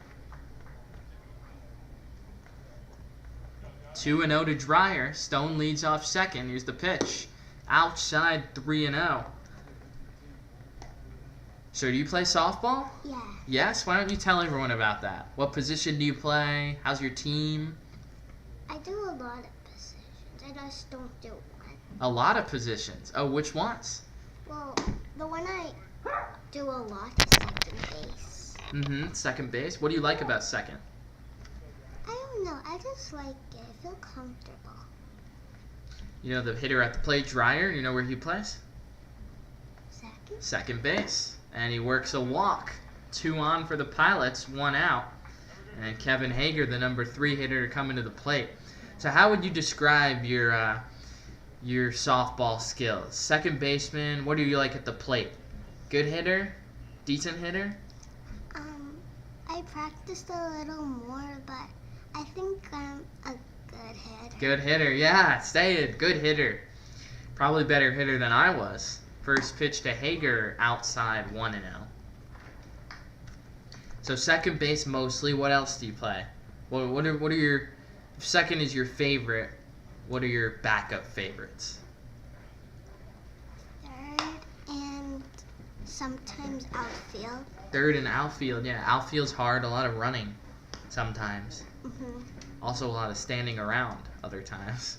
2-0 to Dreyer. Stone leads off second. Here's the pitch. Outside, 3-0. So do you play softball? Yeah. Yes? Why don't you tell everyone about that? What position do you play? How's your team? I do a lot of positions. I just don't do one. A lot of positions. Oh, which ones? Well, the one I do a lot is second base. Mm-hmm. Second base. What do you like about second? I don't know. I just like it. I feel comfortable. You know the hitter at the plate, Dreyer. You know where he plays? Second? Second base. And he works a walk. 2 on for the Pilots, 1 out. And Kevin Hager, the number 3 hitter, coming to the plate. So how would you describe your softball skills? Second baseman, what do you like at the plate? Good hitter? Decent hitter? I practiced a little more, but I think I'm a good hitter. Good hitter, yeah, say it. Good hitter. Probably better hitter than I was. First pitch to Hager, outside, 1-0. So second base mostly. What else do you play? What are your? If second is your favorite, what are your backup favorites? Third and sometimes outfield. Third and outfield. Yeah, outfield's hard. A lot of running, sometimes. Mhm. Also a lot of standing around other times.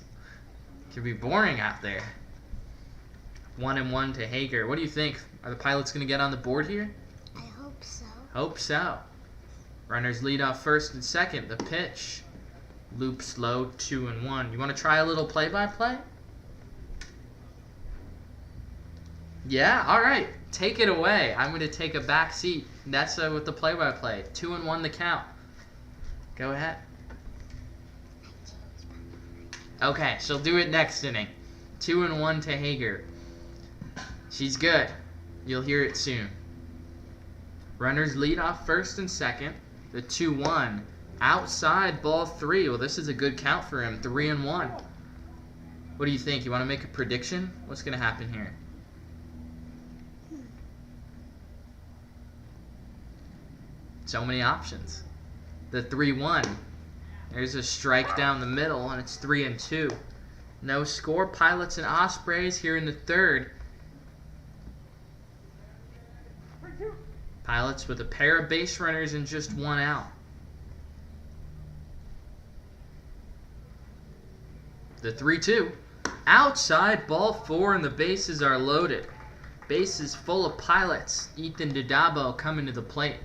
Can be boring out there. 1-1 to Hager. What do you think? Are the Pilots going to get on the board here? I hope so. Hope so. Runners lead off first and second. The pitch. Loop slow, 2-1. You want to try a little play-by-play? Yeah? All right. Take it away. I'm going to take a back seat. That's with the play-by-play. 2-1 the count. Go ahead. Okay, she'll do it next inning. 2-1 to Hager. She's good. You'll hear it soon. Runners lead off first and second. The 2-1. Outside, ball 3. Well, this is a good count for him. 3-1. What do you think? You want to make a prediction? What's going to happen here? So many options. The 3-1. There's a strike down the middle, and it's 3-2. No score. Pilots and Ospreys here in the third. Pilots with a pair of base runners and just one out. The 3-2. Outside, ball 4, and the bases are loaded. Bases full of Pilots. Ethan Didabo coming to the plate.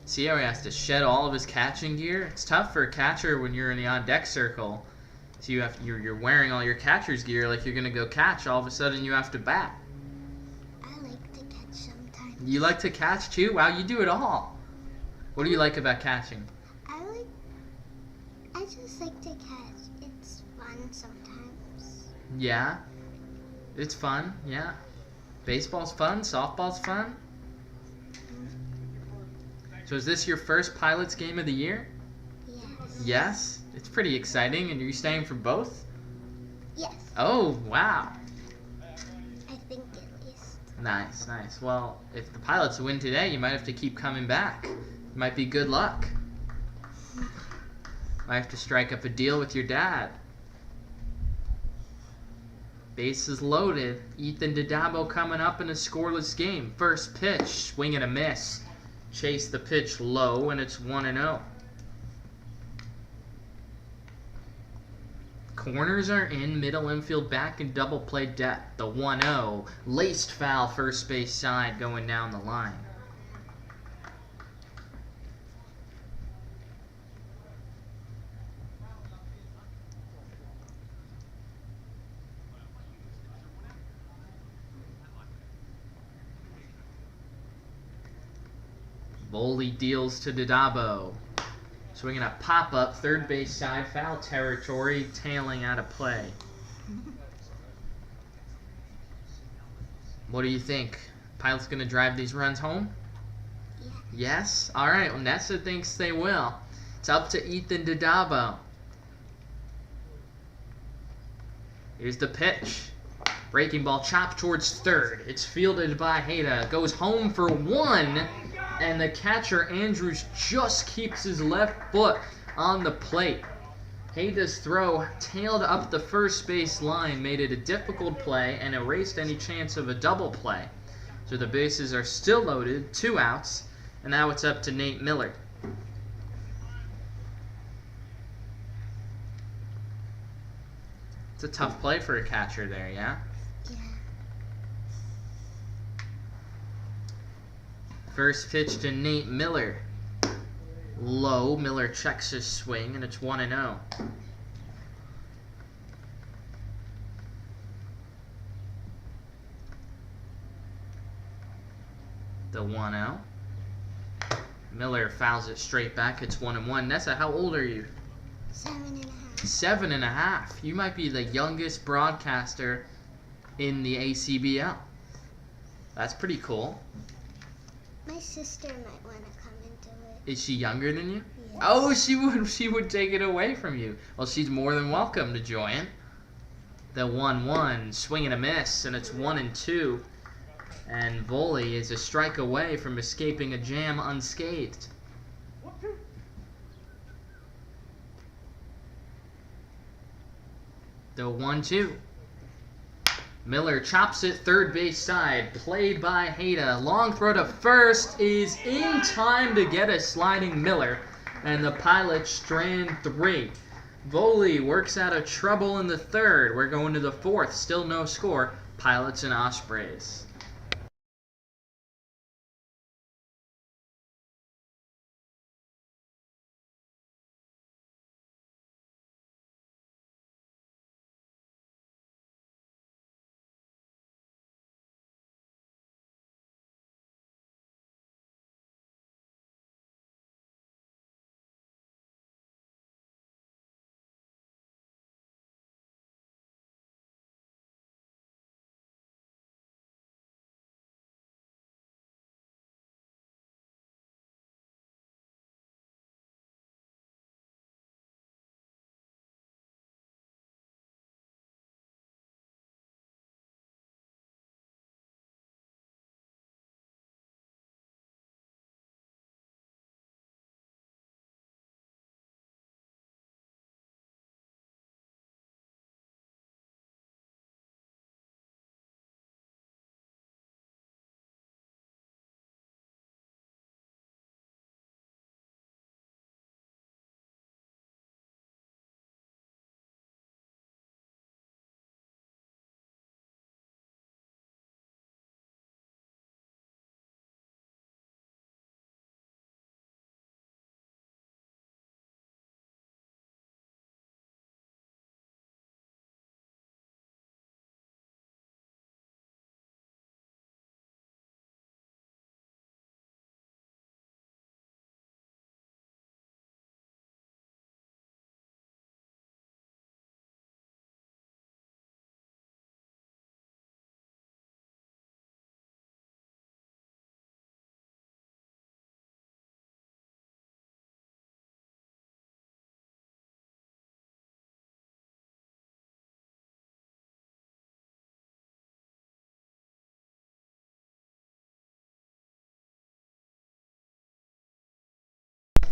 See how he has to shed all of his catching gear? It's tough for a catcher when you're in the on-deck circle. So you're wearing all your catcher's gear like you're going to go catch. All of a sudden you have to bat. I like to catch sometimes. You like to catch too? Wow, you do it all. What do you like about catching? I just like to catch. It's fun sometimes. Yeah? It's fun, yeah. Baseball's fun? Softball's fun? So is this your first Pilots game of the year? Yes. Yes? It's pretty exciting. And are you staying for both? Yes. Oh, wow. I think at least. Nice, nice. Well, if the Pilots win today, you might have to keep coming back. It might be good luck. Might have to strike up a deal with your dad. Bases loaded. Ethan Didabo coming up in a scoreless game. First pitch, swing and a miss. Chase the pitch low, and it's 1-0. Corners are in, middle infield back in double play depth. The 1-0. Laced foul first base side going down the line. Boley deals to Didabo. Swinging a pop-up, third base side, foul territory, tailing out of play. What do you think? Pilots going to drive these runs home? Yeah. Yes? All right, well, Nessa thinks they will. It's up to Ethan Didabo. Here's the pitch. Breaking ball chopped towards third. It's fielded by Hayda. Goes home for 1. And the catcher, Andrews, just keeps his left foot on the plate. Hayda's throw tailed up the first base line, made it a difficult play, and erased any chance of a double play. So the bases are still loaded, 2 outs, and now it's up to Nate Miller. It's a tough play for a catcher there, yeah? Yeah. First pitch to Nate Miller. Low. Miller checks his swing, and it's 1-0. The 1-0. Miller fouls it straight back. It's 1-1. Nessa, how old are you? 7.5. 7.5. You might be the youngest broadcaster in the ACBL. That's pretty cool. My sister might want to come into it. Is she younger than you? Yes. Oh, she would take it away from you. Well, she's more than welcome to join. The 1-1, swing and a miss, and it's 1-2. And Voley is a strike away from escaping a jam unscathed. The 1-2. Miller chops it third base side, played by Hayda. Long throw to first is in time to get a sliding Miller, and the Pilots strand 3. Voley works out of trouble in the third. We're going to the fourth, still no score. Pilots and Ospreys.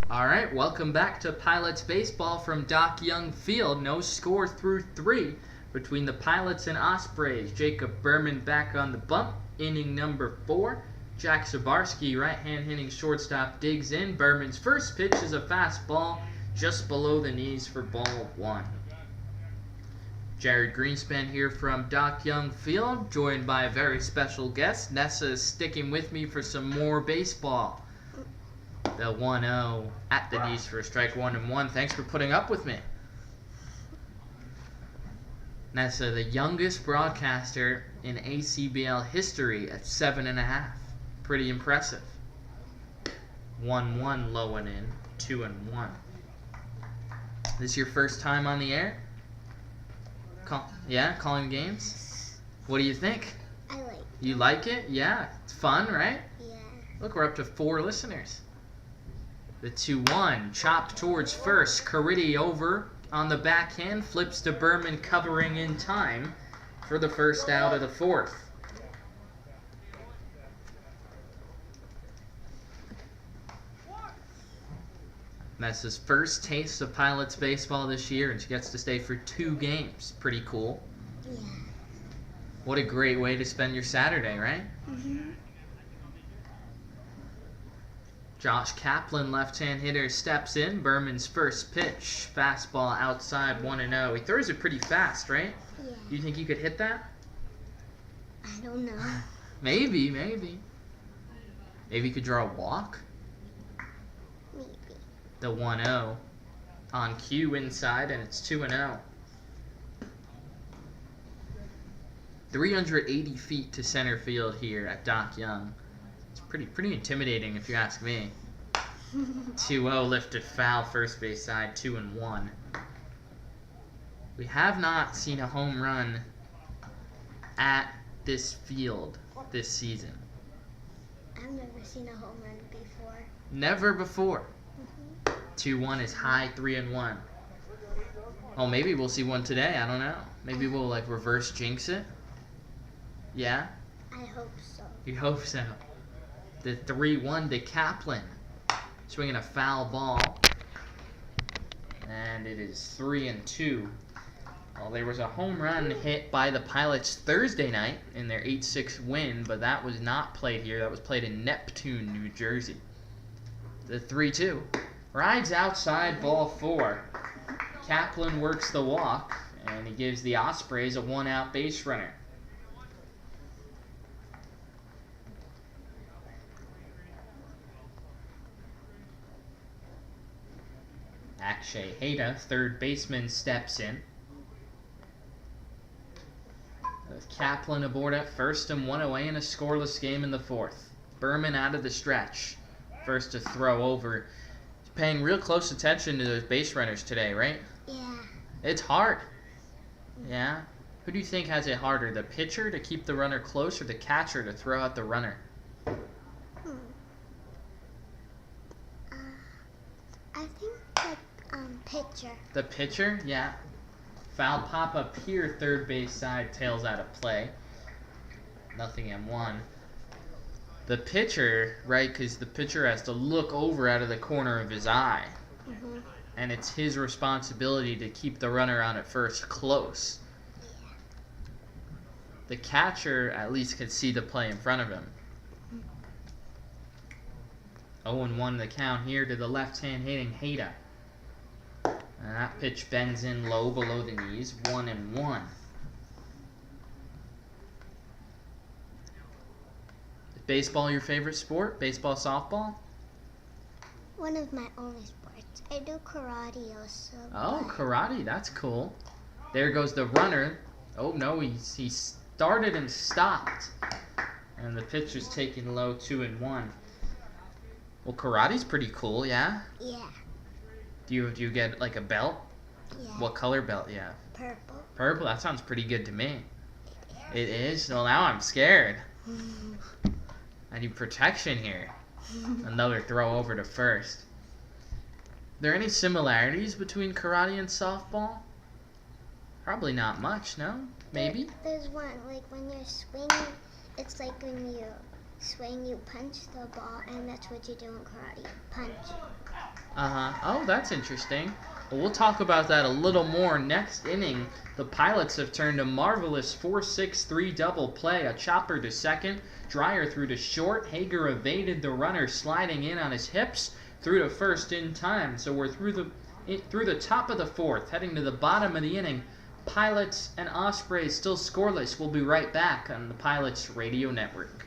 All right, welcome back to Pilots Baseball from Doc Young Field. No score through 3 between the Pilots and Ospreys. Jacob Berman back on the bump, inning number 4. Jack Zabarski, right-hand hitting shortstop, digs in. Berman's first pitch is a fastball just below the knees for ball 1. Jared Greenspan here from Doc Young Field, joined by a very special guest. Nessa is sticking with me for some more baseball. The 1-0 at the knees for strike 1-1. Thanks for putting up with me. Nessa, the youngest broadcaster in ACBL history at 7.5. Pretty impressive. 1-1 low and in, 2-1. This your first time on the air? Calling games? What do you think? I like it. You like it? Yeah, it's fun, right? Yeah. Look, we're up to 4 listeners. The 2-1, chopped towards first. Caridi over on the backhand, flips to Berman, covering in time for the first out of the 4th. That's his first taste of Pilots baseball this year, and she gets to stay for 2 games. Pretty cool. Yeah. What a great way to spend your Saturday, right? Mm-hmm. Josh Kaplan, left-hand hitter, steps in. Berman's first pitch, fastball outside, 1-0. He throws it pretty fast, right? Yeah. Do you think you could hit that? I don't know. Maybe. Maybe you could draw a walk. Maybe. The 1-0 on cue inside, and it's 2-0. 380 feet to center field here at Doc Young. It's pretty intimidating if you ask me. 2-0 lifted foul, first base side, 2-1. We have not seen a home run at this field this season. I've never seen a home run before. Never before. 2-1 is high, 3-1. Oh, maybe we'll see one today. I don't know. Maybe we'll reverse jinx it. Yeah? I hope so. You hope so. The 3-1 to Kaplan. Swinging a foul ball. And it is 3-2. Well, there was a home run hit by the Pilots Thursday night in their 8-6 win, but that was not played here. That was played in Neptune, New Jersey. The 3-2. Rides outside, ball 4. Kaplan works the walk, and he gives the Ospreys a 1-out base runner. Akshay Heda, third baseman, steps in. With Kaplan aboard at first and 1 away in a scoreless game in the 4th. Berman out of the stretch. First to throw over. He's paying real close attention to those base runners today, right? Yeah. It's hard. Yeah? Who do you think has it harder, the pitcher to keep the runner close or the catcher to throw out the runner? I think the pitcher. The pitcher? Yeah. Foul pop up here, third base side, tails out of play. Nothing in 1. The pitcher, right, because the pitcher has to look over out of the corner of his eye. Mm-hmm. And it's his responsibility to keep the runner on at first close. Yeah. The catcher at least can see the play in front of him. 0-1 the count here to the left-hand hitting Heda. And that pitch bends in low below the knees, 1-1. Is baseball your favorite sport? Baseball, softball? One of my only sports. I do karate also. Oh, but karate, that's cool. There goes the runner. Oh no, he started and stopped. And the pitch was taken low, 2-1. Well, karate's pretty cool, yeah? Yeah. Do you get a belt? Yeah. What color belt? Yeah. Purple. Purple. That sounds pretty good to me. It is. Well, now I'm scared. I need protection here. Another throw over to first. There any similarities between karate and softball? Probably not much. No. Maybe. There's one when you're swinging. It's like when you swing, you punch the ball, and that's what you do in karate. Punch. Oh, that's interesting. Well, we'll talk about that a little more next inning. The Pilots have turned a marvelous 4-6-3 double play. A chopper to second, Dreyer threw to short. Hager evaded the runner, sliding in on his hips, threw to first in time. So we're through the top of the fourth, heading to the bottom of the inning. Pilots and Ospreys still scoreless. We'll be right back on the Pilots Radio Network.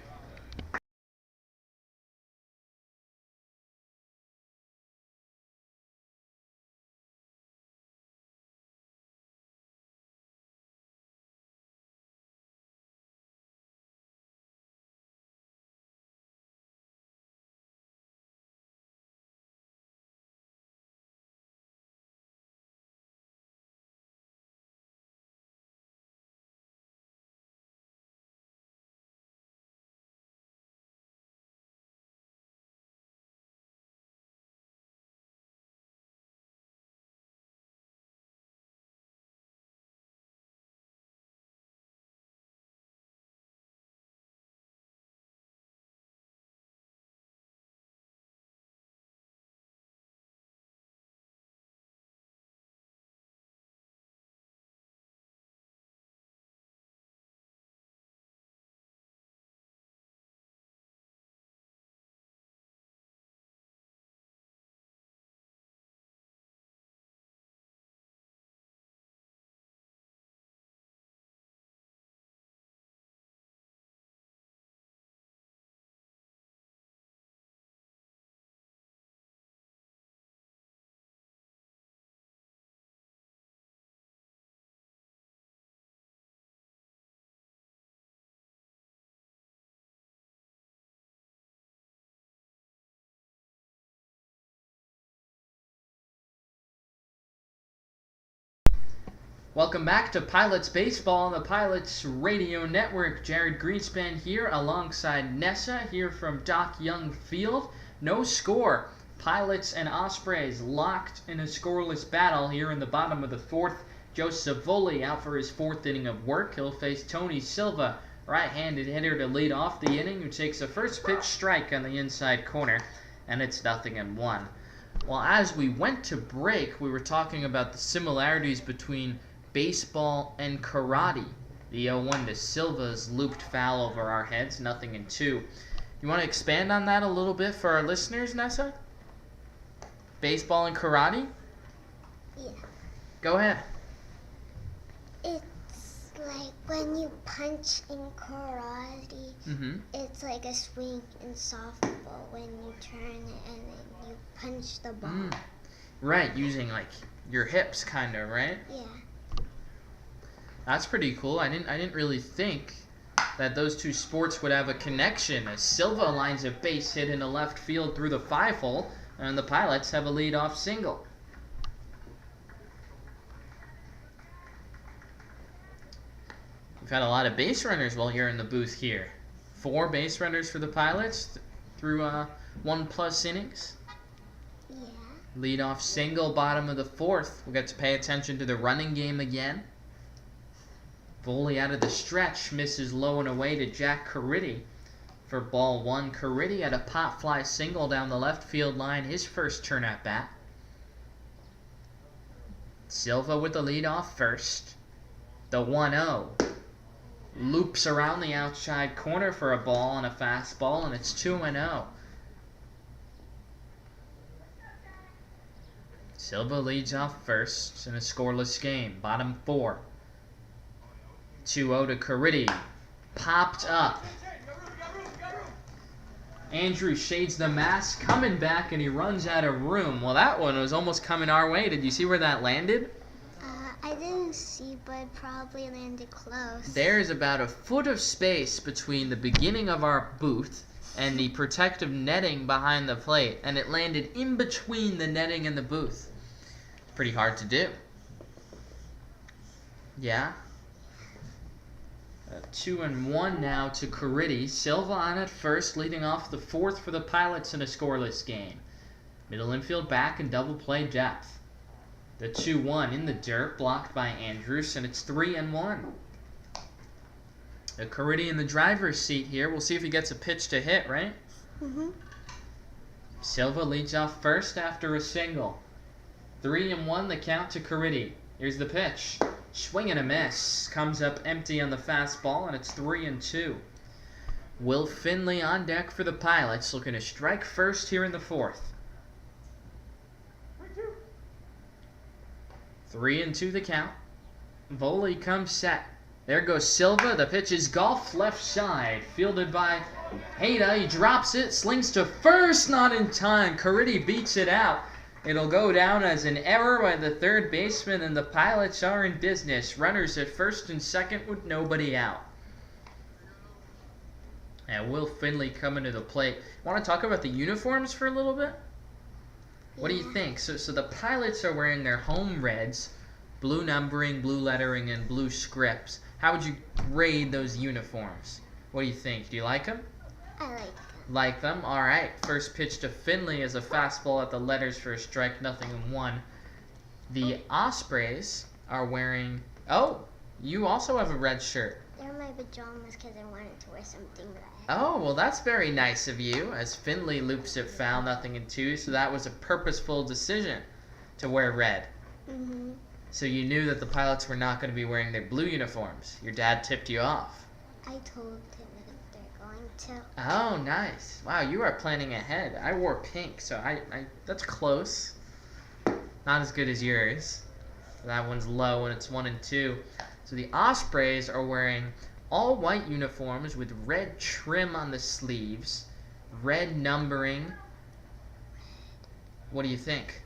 Welcome back to Pilots Baseball on the Pilots Radio Network. Jared Greenspan here alongside Nessa here from Doc Young Field. No score. Pilots and Ospreys locked in a scoreless battle here in the bottom of the fourth. Joe Savoli out for his fourth inning of work. He'll face Tony Silva, right-handed hitter, to lead off the inning, who takes a first pitch strike on the inside corner, and it's 0-1. Well, as we went to break, we were talking about the similarities between baseball and karate. The 0-1 to Silva's looped foul over our heads, 0-2. You want to expand on that a little bit for our listeners, Nessa? Baseball and karate? Yeah. Go ahead. It's like when you punch in karate, it's like a swing in softball when you turn it and then you punch the ball. Right, using like your hips, kind of, right? Yeah. That's pretty cool. I didn't really think that those two sports would have a connection, as Silva lines a base hit into left field through the 5-hole, and the Pilots have a leadoff single. We've had a lot of base runners while you're in the booth here. 4 base runners for the Pilots through 1+ innings. Yeah. Leadoff single, bottom of the fourth. We'll get to pay attention to the running game again. Foley out of the stretch, misses low and away to Jack Caridi for ball 1. Caridi had a pop fly single down the left field line, his first turn at bat. Silva with the lead off first. The 1-0. Loops around the outside corner for a ball and a fastball, and it's 2-0. Silva leads off first in a scoreless game, bottom 4. 2-0 to Caridi. Popped up. Andrew shades the mask, coming back, and he runs out of room. Well, that one was almost coming our way. Did you see where that landed? I didn't see, but it probably landed close. There's about a foot of space between the beginning of our booth and the protective netting behind the plate, and it landed in between the netting and the booth. Pretty hard to do. Yeah. 2-1 now to Caridi. Silva on at first, leading off the fourth for the Pilots in a scoreless game. Middle infield back and double play depth. The 2-1 in the dirt, blocked by Andrews, and it's 3-1. So Caridi in the driver's seat here. We'll see if he gets a pitch to hit, right? Mhm. Silva leads off first after a single. 3-1 the count to Caridi. Here's the pitch. Swing and a miss. Comes up empty on the fastball, and it's 3-2. Will Finley on deck for the Pilots, looking to strike first here in the fourth. 3-2 the count. Voley comes set. There goes Silva. The pitch is golfed left side. Fielded by Hayda. He drops it. Slings to first. Not in time. Caridi beats it out. It'll go down as an error by the third baseman, and the Pilots are in business. Runners at first and second with nobody out. And Will Finley coming to the plate. Want to talk about the uniforms for a little bit? What do you think? So the Pilots are wearing their home reds, blue numbering, blue lettering, and blue scripts. How would you grade those uniforms? What do you think? Do you like them? I like them. Like them? All right. First pitch to Finley is a fastball at the letters for a strike, 0-1. The Ospreys are wearing... Oh, you also have a red shirt. They're my pajamas because I wanted to wear something red. Oh, well, that's very nice of you, as Finley loops it foul, 0-2, so that was a purposeful decision to wear red. Mhm. So you knew that the Pilots were not going to be wearing their blue uniforms. Your dad tipped you off. I told him that they're going to. Oh, nice. Wow, you are planning ahead. I wore pink, so I that's close. Not as good as yours. That one's low, and it's 1-2. So the Ospreys are wearing all white uniforms with red trim on the sleeves, red numbering. What do you think?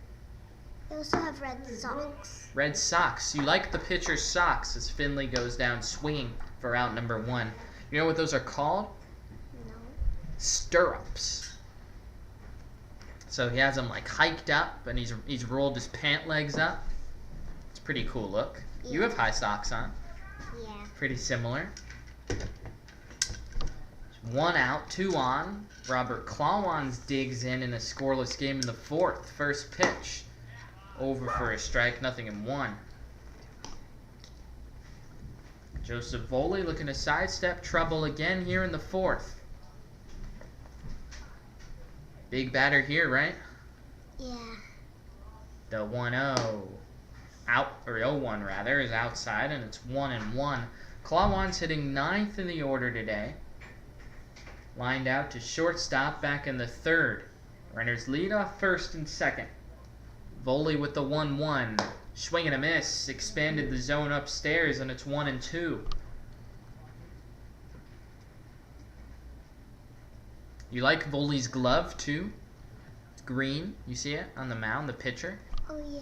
They also have red socks. Red socks. You like the pitcher's socks as Finley goes down swinging for out number 1. You know what those are called? No. Stirrups. So he has them like hiked up, and he's rolled his pant legs up. It's a pretty cool look. Yeah. You have high socks on. Yeah. Pretty similar. 1 out, 2 on. Robert Clawans digs in a scoreless game in the fourth. First pitch. Over for a strike, 0-1. Joseph Voley looking to sidestep trouble again here in the fourth. Big batter here, right? Yeah. The 1-0. Out, or 0-1 rather, is outside, and it's 1-1. Clawans hitting 9th in the order today. Lined out to shortstop back in the third. Runners lead off first and second. Voley with the 1-1. Swing and a miss. Expanded the zone upstairs, and it's 1-2. You like Voley's glove, too? It's green. You see it on the mound, the pitcher? Oh, yeah.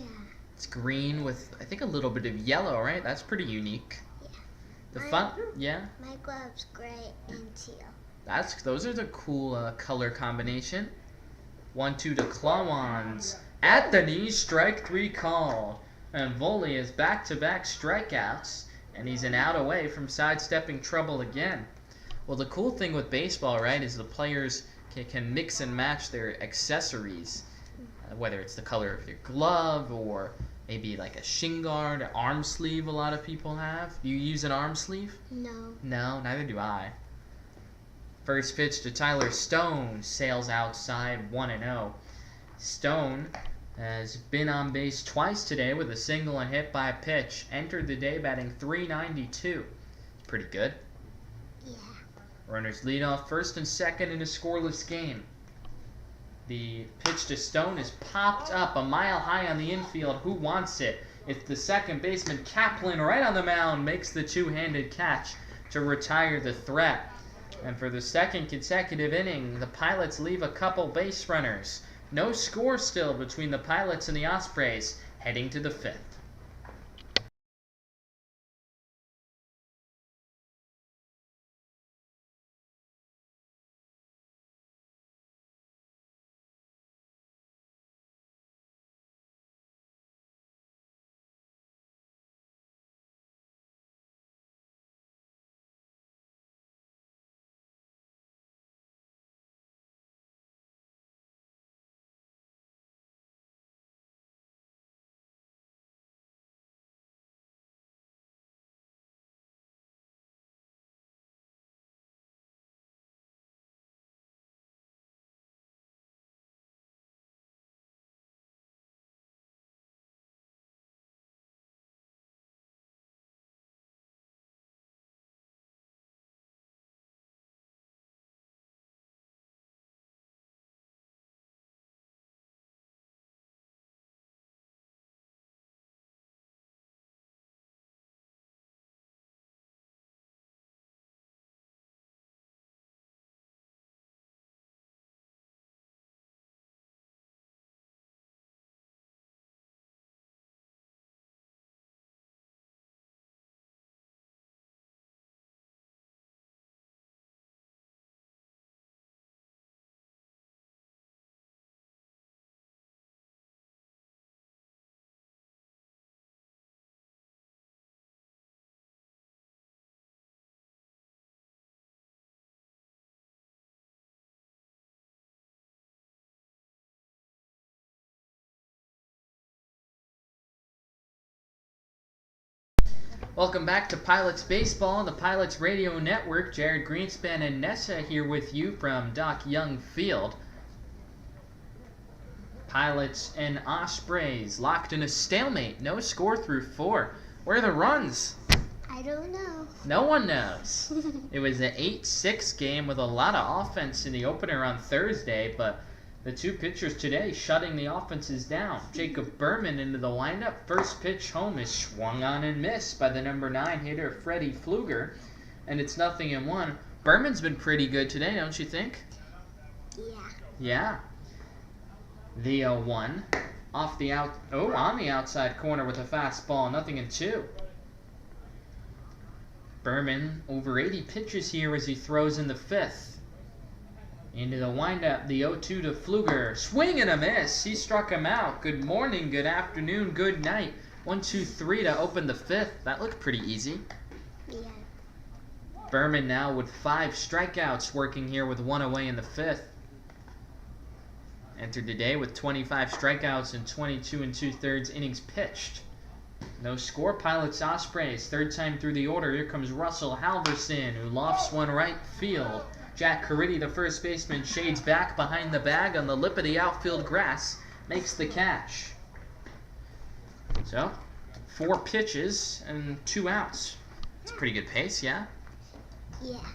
It's green with, I think, a little bit of yellow, right? That's pretty unique. Yeah. The fun, yeah? My glove's gray and teal. Those are the cool color combination. 1-2 to Clawans. At the knee, strike 3 called. And Voley is back-to-back strikeouts, and he's an out away from sidestepping trouble again. Well, the cool thing with baseball, right, is the players can mix and match their accessories, whether it's the color of your glove or maybe like a shin guard, an arm sleeve a lot of people have. Do you use an arm sleeve? No. No, neither do I. First pitch to Tyler Stone, sails outside, 1-0. Stone has been on base twice today with a single and hit by a pitch. Entered the day batting .392. Pretty good. Yeah. Runners lead off first and second in a scoreless game. The pitch to Stone is popped up a mile high on the infield. Who wants it? It's the second baseman, Kaplan, right on the mound, makes the two-handed catch to retire the threat. And for the second consecutive inning, the Pilots leave a couple base runners. No score still between the Pilots and the Ospreys, heading to the fifth. Welcome back to Pilots Baseball on the Pilots Radio Network. Jared Greenspan and Nessa here with you from Doc Young Field. Pilots and Ospreys locked in a stalemate. No score through 4. Where are the runs? I don't know. No one knows. It was an 8-6 game with a lot of offense in the opener on Thursday, but the two pitchers today shutting the offenses down. Jacob Berman into the windup. First pitch home is swung on and missed by the number 9 hitter, Freddie Pfluger. And it's 0-1. Berman's been pretty good today, don't you think? Yeah. Yeah. The 0-1 off the on the outside corner with a fastball, 0-2. Berman over 80 pitches here as he throws in the 5th. Into the windup, the 0-2 to Pfluger. Swing and a miss. He struck him out. Good morning, good afternoon, good night. 1-2-3 to open the 5th. That looked pretty easy. Yeah. Berman now with 5 strikeouts, working here with 1 away in the 5th. Entered today with 25 strikeouts and 22 2/3 innings pitched. No score. Pilots Ospreys. Third time through the order. Here comes Russell Halverson, who lofts one right field. Jack Caridi, the first baseman, shades back behind the bag on the lip of the outfield grass. Makes the catch. So, 4 pitches and 2 outs. It's a pretty good pace, yeah? Yeah.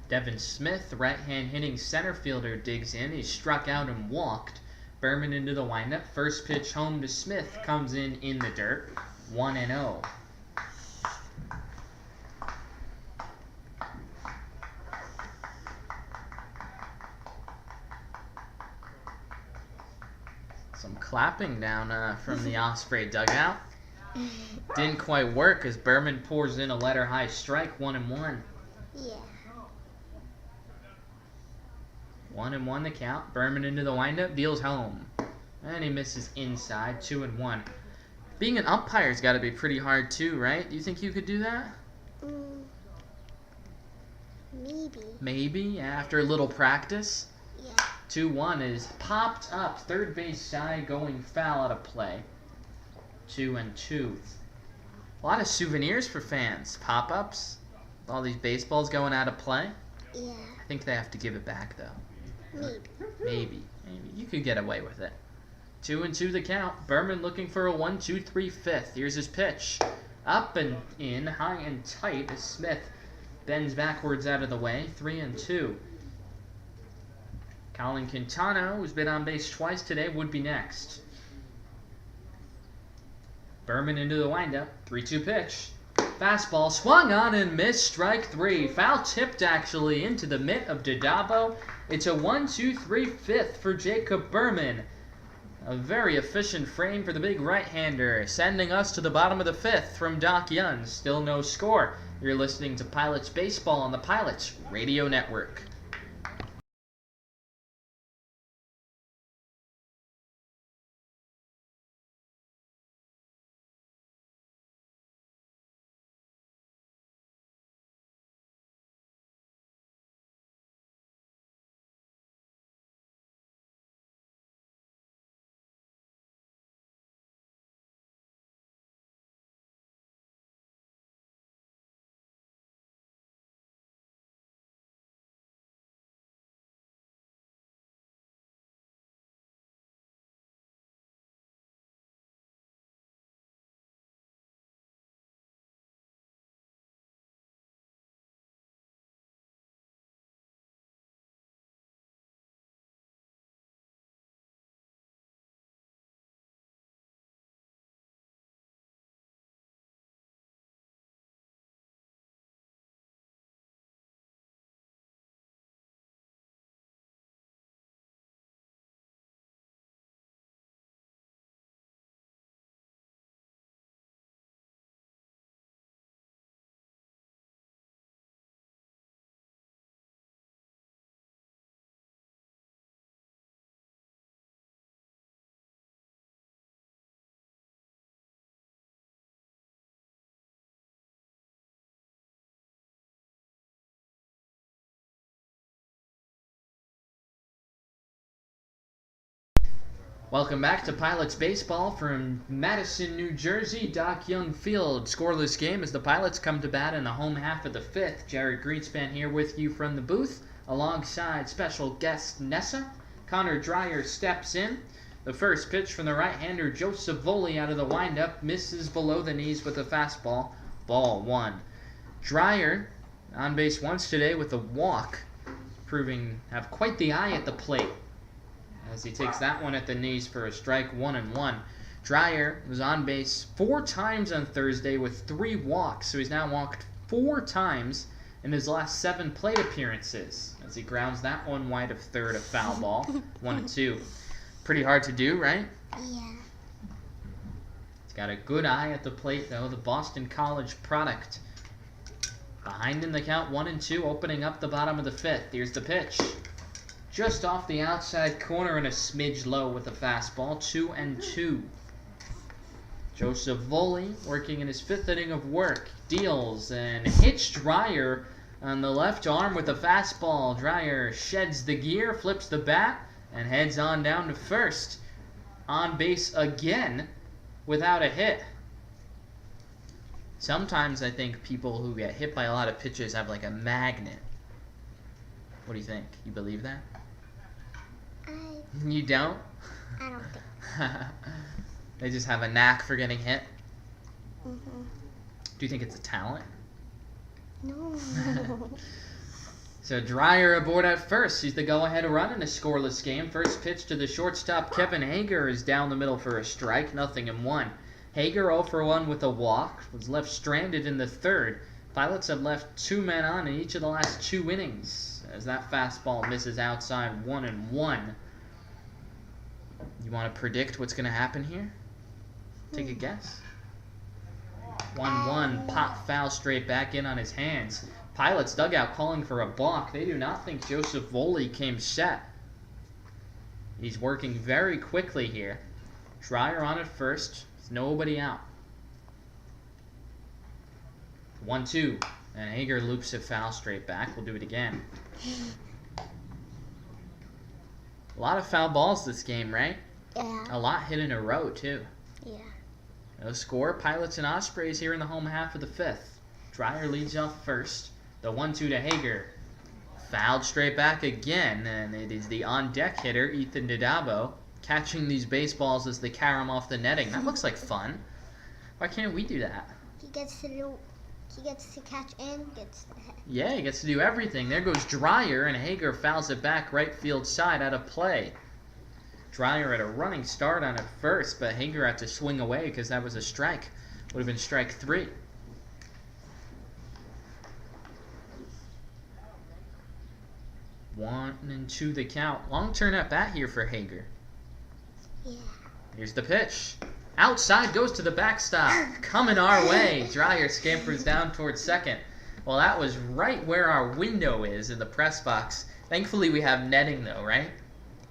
Devin Smith, right-hand hitting center fielder, digs in. He's struck out and walked. Berman into the windup. First pitch home to Smith comes in the dirt. 1-0. Some clapping down from the Osprey dugout. Didn't quite work as Berman pours in a letter-high strike. 1-1. Yeah. 1-1 the count. Berman into the windup, deals home. And he misses inside. 2-1. Being an umpire's got to be pretty hard too, right? Do you think you could do that? Maybe. Maybe, after a little practice. Yeah. 2-1 is popped up. Third base side going foul out of play. 2-2. A lot of souvenirs for fans. Pop-ups. All these baseballs going out of play. Yeah. I think they have to give it back though. Maybe. Maybe. You could get away with it. 2-2 the count. Berman looking for a 1-2-3 5th. Here's his pitch. Up and in, high and tight as Smith bends backwards out of the way. 3-2. Colin Quintana, who's been on base twice today, would be next. Berman into the windup. 3-2 pitch. Fastball swung on and missed. Strike 3. Foul tipped actually into the mitt of Dodabo. It's a 1-2-3 5th for Jacob Berman. A very efficient frame for the big right-hander, sending us to the bottom of the 5th from Doc Young. Still no score. You're listening to Pilots Baseball on the Pilots Radio Network. Welcome back to Pilots Baseball from Madison, New Jersey, Doc Young Field. Scoreless game as the Pilots come to bat in the home half of the fifth. Jared Greenspan here with you from the booth, alongside special guest Nessa. Connor Dreyer steps in. The first pitch from the right-hander, Joseph Voley, out of the windup, misses below the knees with a fastball. Ball one. Dreyer on base once today with a walk, proving to have quite the eye at the plate, as he takes that one at the knees for a strike, 1-1. Dreyer was on base 4 times on Thursday with 3 walks, so he's now walked 4 times in his last 7 plate appearances, as he grounds that one wide of third, a foul ball, 1-2. Pretty hard to do, right? Yeah. He's got a good eye at the plate, though, the Boston College product. Behind in the count, 1-2, opening up the bottom of the fifth. Here's the pitch. Just off the outside corner and a smidge low with a fastball, 2-2. Joseph Voley working in his 5th inning of work. Deals and hits Dreyer on the left arm with a fastball. Dreyer sheds the gear, flips the bat, and heads on down to first. On base again without a hit. Sometimes I think people who get hit by a lot of pitches have like a magnet. What do you think? You believe that? You don't? I don't think. They just have a knack for getting hit? Mm-hmm. Do you think it's a talent? No. So Dreyer aboard at first. He's the go-ahead run in a scoreless game. First pitch to the shortstop, Kevin Hager, is down the middle for a strike, 0-1. Hager 0 for 1 with a walk, was left stranded in the third. Pilots have left 2 men on in each of the last 2 innings, as that fastball misses outside, 1-1. You want to predict what's going to happen here? Take a guess. 1-1, pop foul straight back in on his hands. Pilots dugout calling for a balk. They do not think Joseph Voley came set. He's working very quickly here. Dreyer on at first. There's nobody out. 1-2. And Hager loops a foul straight back. We'll do it again. A lot of foul balls this game, right? Yeah. A lot hit in a row, too. Yeah. No score. Pilots and Ospreys here in the home half of the fifth. Dreyer leads off first. The 1-2 to Hager. Fouled straight back again, and it is the on-deck hitter, Ethan Didabo, catching these baseballs as they carry them off the netting. That looks like fun. Why can't we do that? He gets to catch and gets to hit. Yeah, he gets to do everything. There goes Dreyer, and Hager fouls it back right field side out of play. Dreyer had a running start on it first, but Hager had to swing away because that was a strike. Would have been strike 3. One and 2 the count. Long turn at bat here for Hager. Yeah. Here's the pitch. Outside goes to the backstop. Coming our way. Dreyer scampers down towards second. Well, that was right where our window is in the press box. Thankfully, we have netting, though, right?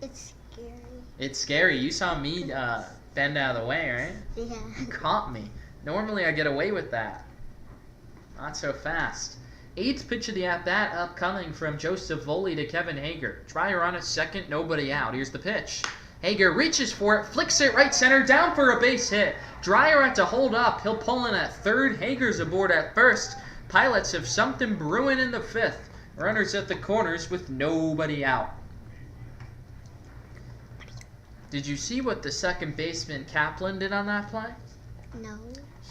It's scary. It's scary. You saw me bend out of the way, right? Yeah. You caught me. Normally, I get away with that. Not so fast. 8th pitch of the at-bat upcoming from Joseph Voley to Kevin Hager. Dreyer on at second, nobody out. Here's the pitch. Hager reaches for it, flicks it right center, down for a base hit. Dreyer had to hold up. He'll pull in at third. Hager's aboard at first. Pilots have something brewing in the fifth. Runners at the corners with nobody out. Did you see what the second baseman Kaplan did on that play? No.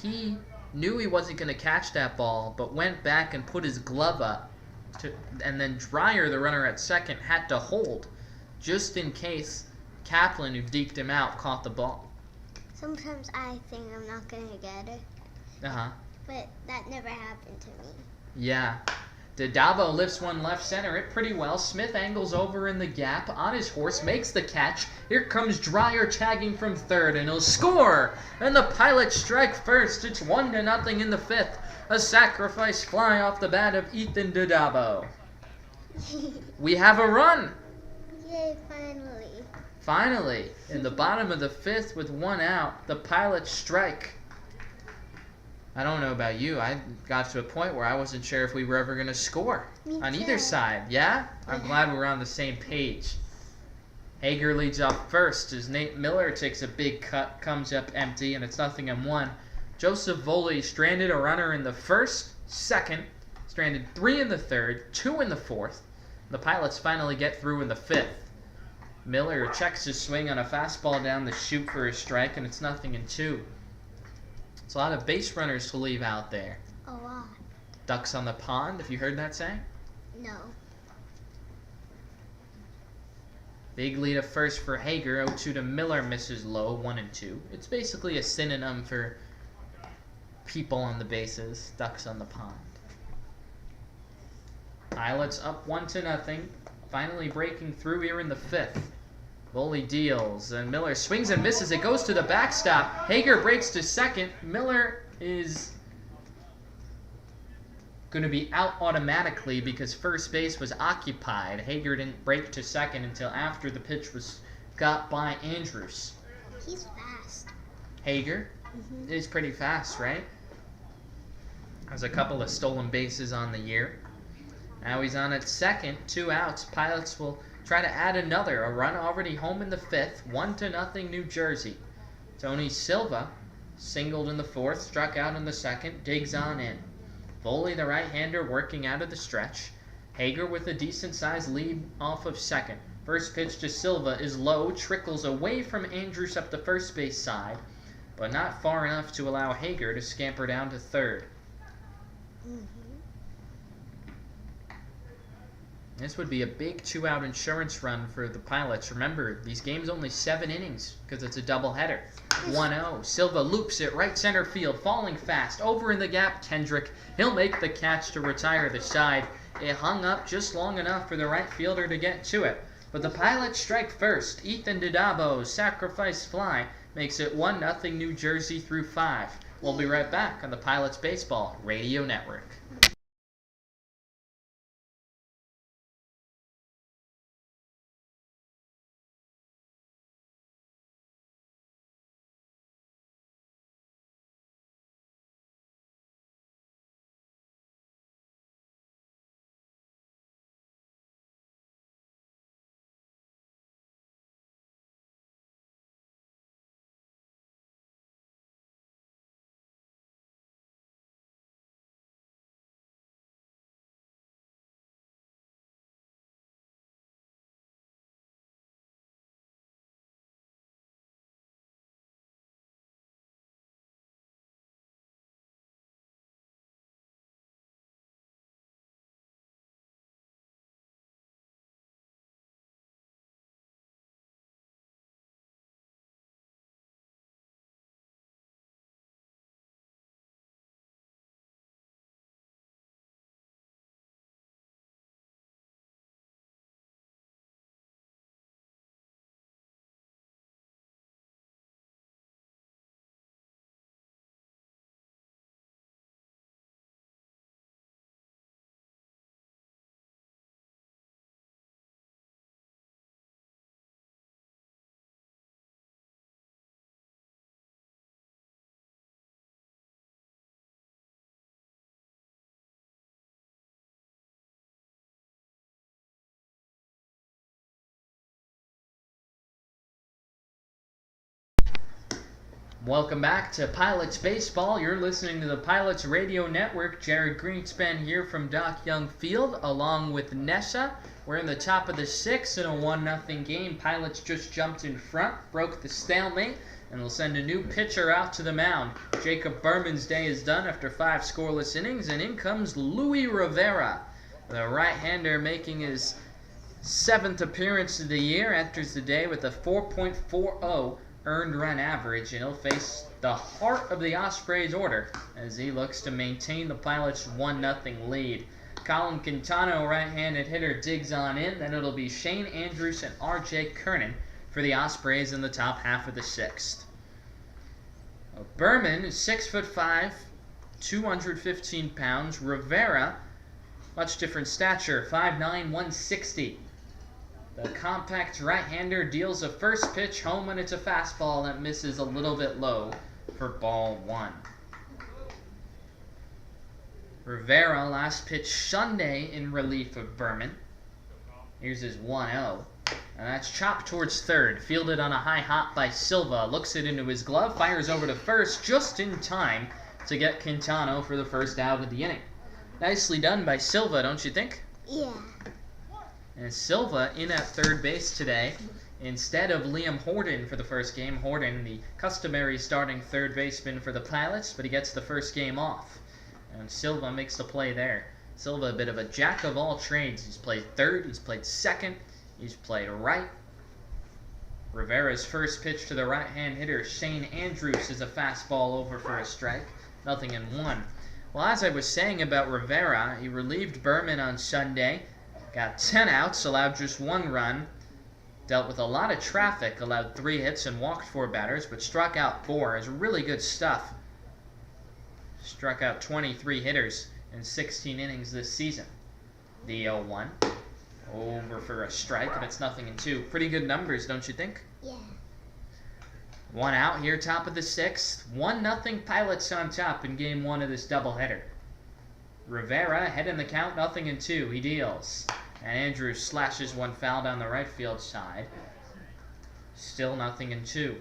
He knew he wasn't going to catch that ball, but went back and put his glove up. And then Dreyer, the runner at second, had to hold, just in case Kaplan, who deked him out, caught the ball. Sometimes I think I'm not going to get it. Uh-huh. But that never happened to me. Yeah. Didabo lifts one left center it pretty well. Smith angles over in the gap on his horse, makes the catch. Here comes Dreyer tagging from third, and he'll score! And the Pilots strike first. It's 1-0 in the fifth. A sacrifice fly off the bat of Ethan Didabo. We have a run! Yay, finally. Finally, in the bottom of the fifth with 1 out, the Pilots strike. I don't know about you. I got to a point where I wasn't sure if we were ever going to score on either side. Yeah? I'm glad we're on the same page. Hager leads off first as Nate Miller takes a big cut, comes up empty, and it's 0-1. Joseph Voley stranded a runner in the first, second, stranded 3 in the third, 2 in the fourth. The Pilots finally get through in the fifth. Miller checks his swing on a fastball down the chute for a strike, and it's 0-2. It's a lot of base runners to leave out there. A lot. Ducks on the pond, have you heard that saying? No. Big lead at first for Hager, 0-2 to Miller, misses low, 1-2. It's basically a synonym for people on the bases, ducks on the pond. Pilots up 1-0, finally breaking through here in the fifth. Voley deals, and Miller swings and misses. It goes to the backstop. Hager breaks to second. Miller is going to be out automatically because first base was occupied. Hager didn't break to second until after the pitch was got by Andrews. He's fast. Hager is pretty fast, right? Has a couple of stolen bases on the year. Now he's on at second, 2 outs. Pilots will try to add another. A run already home in the fifth, 1-0 New Jersey. Tony Silva singled in the fourth, struck out in the second, digs on in. Voley, the right-hander, working out of the stretch. Hager with a decent-sized lead off of second. First pitch to Silva is low, trickles away from Andrews up the first base side, but not far enough to allow Hager to scamper down to third. This would be a big 2-out insurance run for the Pilots. Remember, these games only 7 innings because it's a doubleheader. 1-0. Silva loops it right center field, falling fast. Over in the gap, Kendrick. He'll make the catch to retire the side. It hung up just long enough for the right fielder to get to it. But the Pilots strike first. Ethan Didabo's sacrifice fly makes it 1-0 New Jersey through 5. We'll be right back on the Pilots Baseball Radio Network. Welcome back to Pilots Baseball. You're listening to the Pilots Radio Network. Jared Greenspan here from Doc Young Field, along with Nessa. We're in the top of the sixth in a 1-0 game. Pilots just jumped in front, broke the stalemate, and will send a new pitcher out to the mound. Jacob Berman's day is done after 5 scoreless innings, and in comes Luis Rivera. The right-hander making his 7th appearance of the year enters the day with a 4.40 earned run average, and he'll face the heart of the Ospreys order as he looks to maintain the Pilots' 1-0 lead. Colin Quintano, right-handed hitter, digs on in. Then it'll be Shane Andrews and R.J. Kernan for the Ospreys in the top half of the sixth. Berman is 6'5", 215 pounds. Rivera, much different stature, 5'9", 160. The compact right-hander deals a first pitch home, and it's a fastball that misses a little bit low for ball 1. Rivera last pitched Sunday in relief of Berman. Here's his 1-0. And that's chopped towards third. Fielded on a high hop by Silva. Looks it into his glove. Fires over to first just in time to get Quintano for the first out of the inning. Nicely done by Silva, don't you think? Yeah. And Silva in at third base today instead of Liam Horton for the first game. Horton, the customary starting third baseman for the Pilots, but he gets the first game off. And Silva makes the play there. Silva, a bit of a jack of all trades. He's played third, he's played second, he's played right. Rivera's first pitch to the right-hand hitter, Shane Andrews, is a fastball over for a strike. 0-1. Well, as I was saying about Rivera, he relieved Berman on Sunday, got 10 outs, allowed just 1 run, dealt with a lot of traffic, allowed 3 hits and walked 4 batters, but struck out 4. Is really good stuff. Struck out 23 hitters in 16 innings this season. The 0-1. Over for a strike, and it's 0-2. Pretty good numbers, don't you think? Yeah. 1 out here, top of the 6th. 1-0 Pilots on top in game 1 of this doubleheader. Rivera ahead in the count, 0-2. He deals. And Andrews slashes one foul down the right field side. Still 0-2.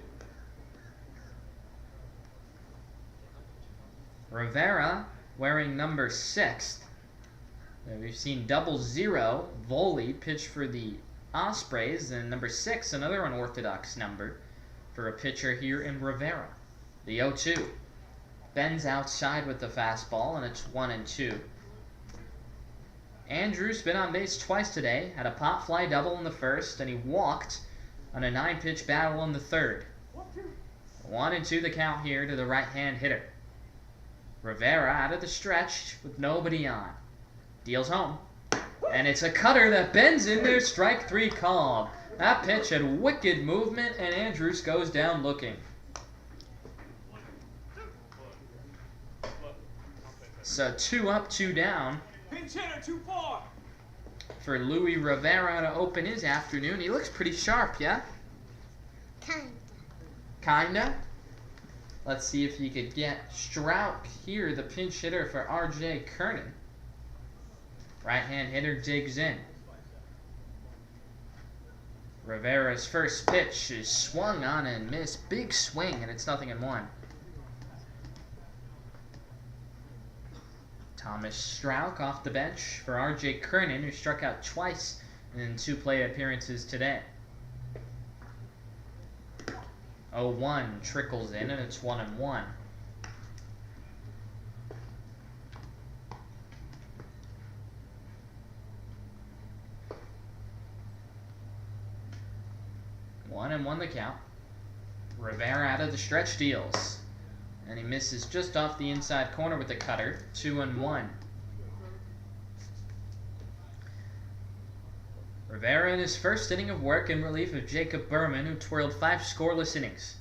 Rivera wearing number 6. We've seen 0-0. Voley pitch for the Ospreys, and number 6, another unorthodox number for a pitcher here in Rivera. The 0-2. Bends outside with the fastball, and it's 1-2. Andrews been on base twice today. Had a pop fly double in the first, and he walked on a 9-pitch battle in the third. 1-2 the count here to the right-hand hitter. Rivera out of the stretch with nobody on. Deals home. And it's a cutter that bends in there. Strike 3 called. That pitch had wicked movement, and Andrews goes down looking. So 2 up, 2 down for Louis Rivera to open his afternoon. He looks pretty sharp, yeah? Kinda? Let's see if he could get Strauch here, the pinch hitter for R.J. Kernan. Right-hand hitter digs in. Rivera's first pitch is swung on and missed. Big swing, and it's 0-1. Thomas Strauch off the bench for R.J. Kernan, who struck out twice in 2 plate appearances today. 0-1 trickles in, and it's 1-1. One and 1 the count. Rivera out of the stretch deals. And he misses just off the inside corner with the cutter. 2-1. Rivera in his first inning of work in relief of Jacob Berman, who twirled 5 scoreless innings.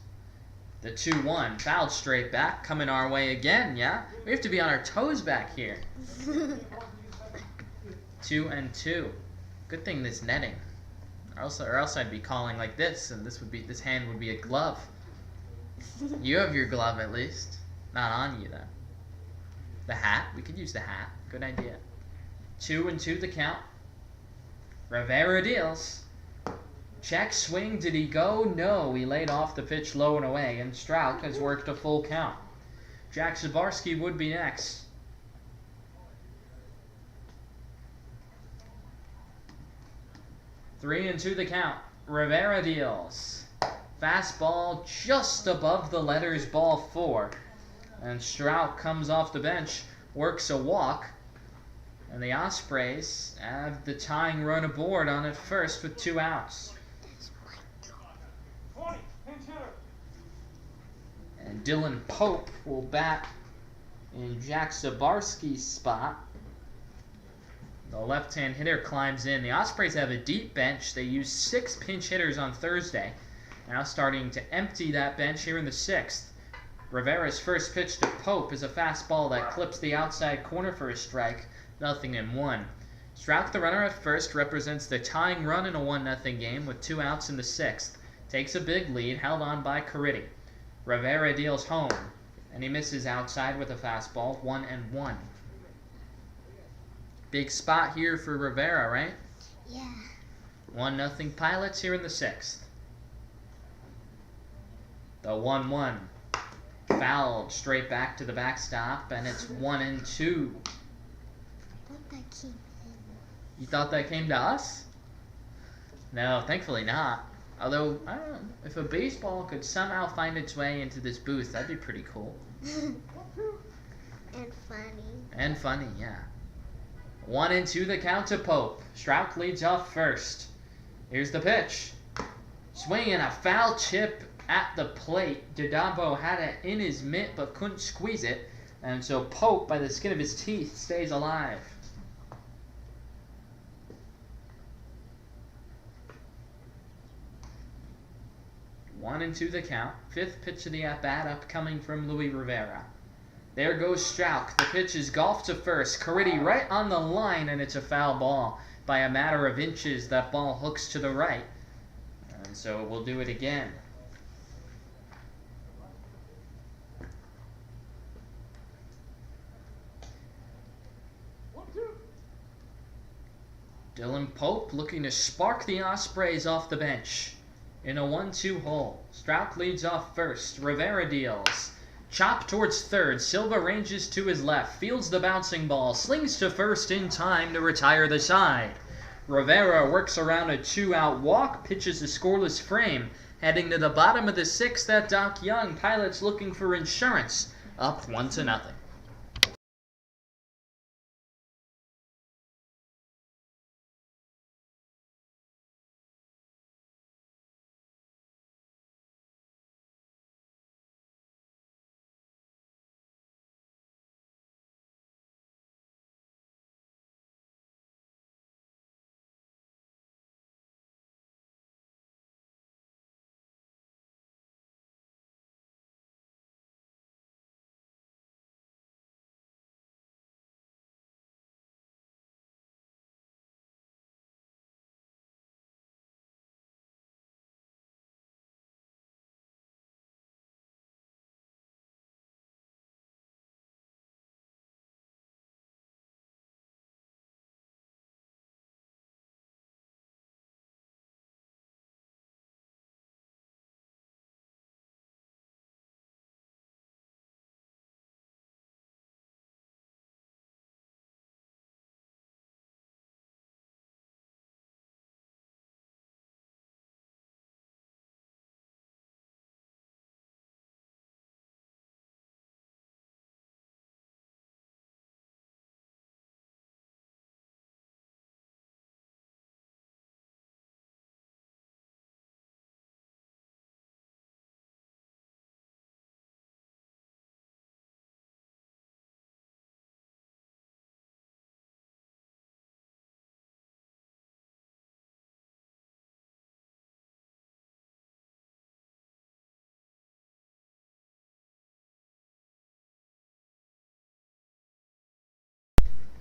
The 2-1 fouled straight back, coming our way again, yeah? We have to be on our toes back here. 2-2. Good thing this netting. Or else I'd be calling like this, and this hand would be a glove. You have your glove at least. Not on you though. The hat, we could use the hat. Good idea. 2-2 the count. Rivera deals. Check swing, did he go? No, he laid off the pitch low and away, and Strauch has worked a full count. Jack Zabarski would be next. 3-2 the count. Rivera deals. Fastball just above the letters ball 4. And Strauch comes off the bench, works a walk. And the Ospreys have the tying run aboard on at first with 2 outs. And Dylan Pope will bat in Jack Zabarski's spot. The left-hand hitter climbs in. The Ospreys have a deep bench. They used 6 pinch hitters on Thursday. Now starting to empty that bench here in the 6th. Rivera's first pitch to Pope is a fastball that clips the outside corner for a strike. 0-1. Strauch, the runner at first, represents the tying run in a 1-0 game with 2 outs in the 6th. Takes a big lead, held on by Caridi. Rivera deals home, and he misses outside with a fastball. 1-1. Big spot here for Rivera, right? Yeah. 1-0 Pilots here in the 6th. The 1-1. Fouled straight back to the backstop, and it's 1-2. I thought that came in. You thought that came to us? No, thankfully not. Although, I don't know, if a baseball could somehow find its way into this booth, that'd be pretty cool. And funny. And funny, yeah. 1-2 the count to Pope. Strauch leads off first. Here's the pitch. Swinging a foul chip at the plate. Dodabo had it in his mitt but couldn't squeeze it. And so Pope, by the skin of his teeth, stays alive. One and two the count. Fifth pitch of the at-bat upcoming from Luis Rivera. There goes Strauch. The pitch is golfed to first. Caridi right on the line, and it's a foul ball. By a matter of inches, that ball hooks to the right. And so we'll do it again. Dylan Pope looking to spark the Ospreys off the bench. In a 1-2 hole. Strauch leads off first. Rivera deals. Chop towards third. Silva ranges to his left. Fields the bouncing ball. Slings to first in time to retire the side. Rivera works around a 2-out walk. Pitches a scoreless frame. Heading to the bottom of the 6th at Doc Young. Pilots looking for insurance. Up 1-0.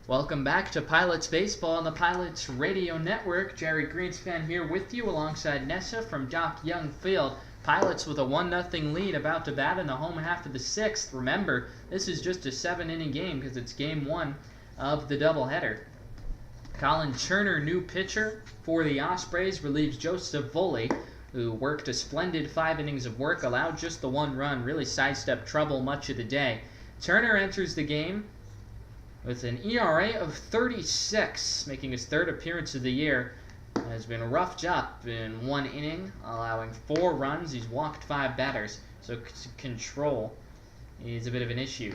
Welcome back to Pilots Baseball on the Pilots Radio Network. Jerry Greenspan here with you alongside Nessa from Doc Young Field. Pilots with a 1-0 lead about to bat in the home half of the 6th. Remember, this is just a 7-inning game because it's game 1 of the doubleheader. Colin Turner, new pitcher for the Ospreys, relieves Joseph Voley, who worked a splendid 5 innings of work, allowed just the 1 run, really sidestepped trouble much of the day. Turner enters the game with an ERA of 36, making his 3rd appearance of the year. Has been roughed up in 1 inning, allowing 4 runs. He's walked 5 batters, so control is a bit of an issue.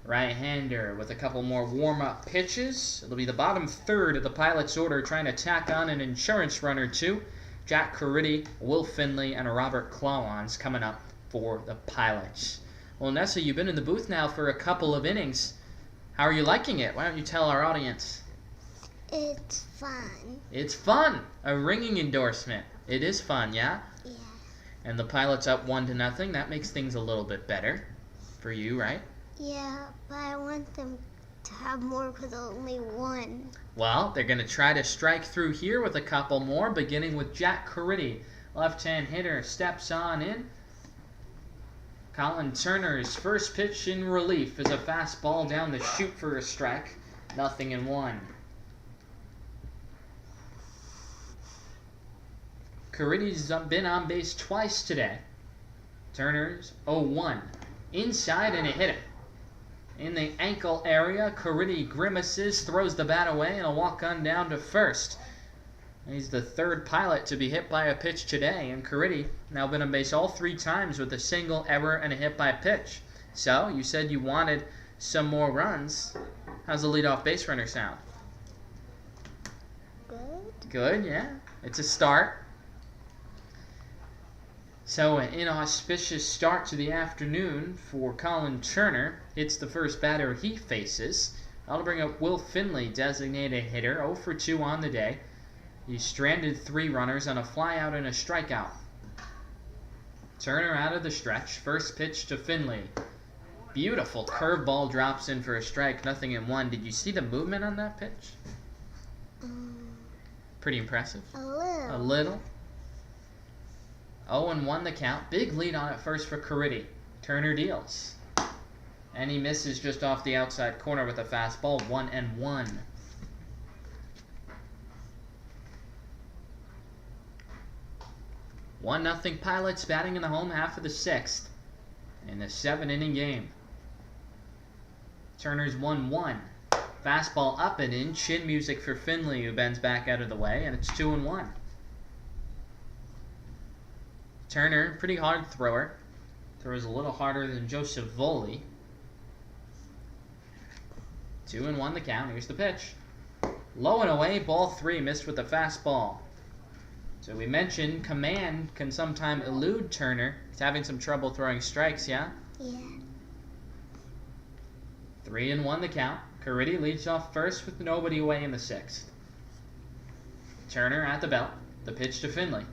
Right-hander with a couple more warm-up pitches. It'll be the bottom 3rd of the Pilots' order, trying to tack on an insurance run or 2. Jack Caridi, Will Finley, and Robert Clawons coming up for the Pilots. Well, Nessa, you've been in the booth now for a couple of innings. How are you liking it? Why don't you tell our audience? It's fun. It's fun! A ringing endorsement. It is fun, yeah? Yeah. And the Pilots up 1-0. That makes things a little bit better for you, right? Yeah, but I want them to have more because only 1. Well, they're going to try to strike through here with a couple more, beginning with Jack Caridi. Left-hand hitter steps on in. Colin Turner's first pitch in relief is a fastball down the chute for a strike. 0-1. Caridi's been on base twice today. Turner's 0-1. Inside and a hit him. In the ankle area, Caridi grimaces, throws the bat away, and a walk-on down to first. He's the third Pilot to be hit by a pitch today, and Caridi now been on base all 3 times with a single error and a hit by pitch. So, you said you wanted some more runs. How's the leadoff base runner sound? Good. Good, yeah. It's a start. So, an inauspicious start to the afternoon for Colin Turner. It's the first batter he faces. That'll bring up Will Finley, designated hitter, 0 for 2 on the day. He stranded 3 runners on a flyout and a strikeout. Turner out of the stretch. First pitch to Finley. Beautiful curveball drops in for a strike. 0-1. Did you see the movement on that pitch? Pretty impressive. A A little. 0-1 the count. Big lead on it first for Caridi. Turner deals. And he misses just off the outside corner with a fastball. 1-1. One nothing Pilots batting in the home half of the 6th in the 7-inning game. Turner's 1-1. Fastball up and in. Chin music for Finley, who bends back out of the way, and it's 2-1. Turner, pretty hard thrower. Throws a little harder than Joseph Voley. 2-1 the count. Here's the pitch. Low and away, ball 3, missed with the fastball. So we mentioned command can sometimes elude Turner. He's having some trouble throwing strikes, yeah? Yeah. 3-1 the count. Caridi leads off first with nobody away in the 6th. Turner at the belt. The pitch to Finley.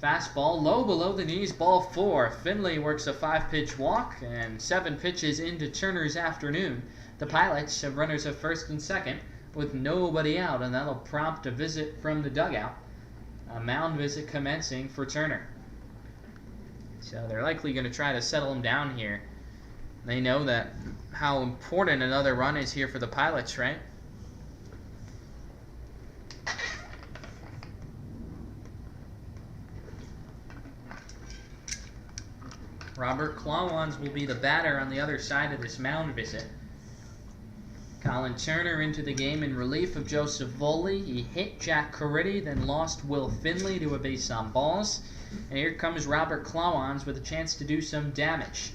Fastball low below the knees, ball 4. Finley works a 5-pitch walk, and 7 pitches into Turner's afternoon. The Pilots have runners at first and second with nobody out, and that'll prompt a visit from the dugout. A mound visit commencing for Turner. So they're likely going to try to settle him down here. They know that how important another run is here for the Pilots, right? Robert Klawans will be the batter on the other side of this mound visit. Colin Turner into the game in relief of Joseph Voley. He hit Jack Caridi, then lost Will Finley to a base on balls. And here comes Robert Klawans with a chance to do some damage.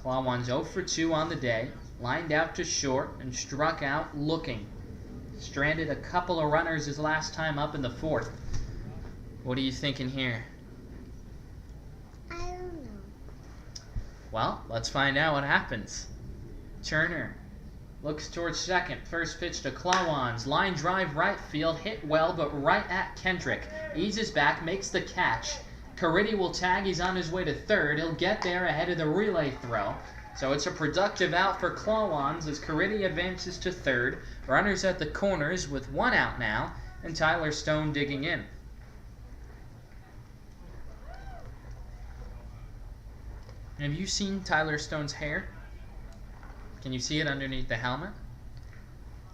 Klawans 0 for 2 on the day. Lined out to short and struck out looking. Stranded a couple of runners his last time up in the 4th. What are you thinking here? I don't know. Well, let's find out what happens. Turner looks towards second. First pitch to Klawans. Line drive right field. Hit well, but right at Kendrick. Eases back, makes the catch. Caridi will tag. He's on his way to third. He'll get there ahead of the relay throw. So it's a productive out for Klawans as Caridi advances to third. Runners at the corners with 1 out now, and Tyler Stone digging in. Have you seen Tyler Stone's hair? Can you see it underneath the helmet?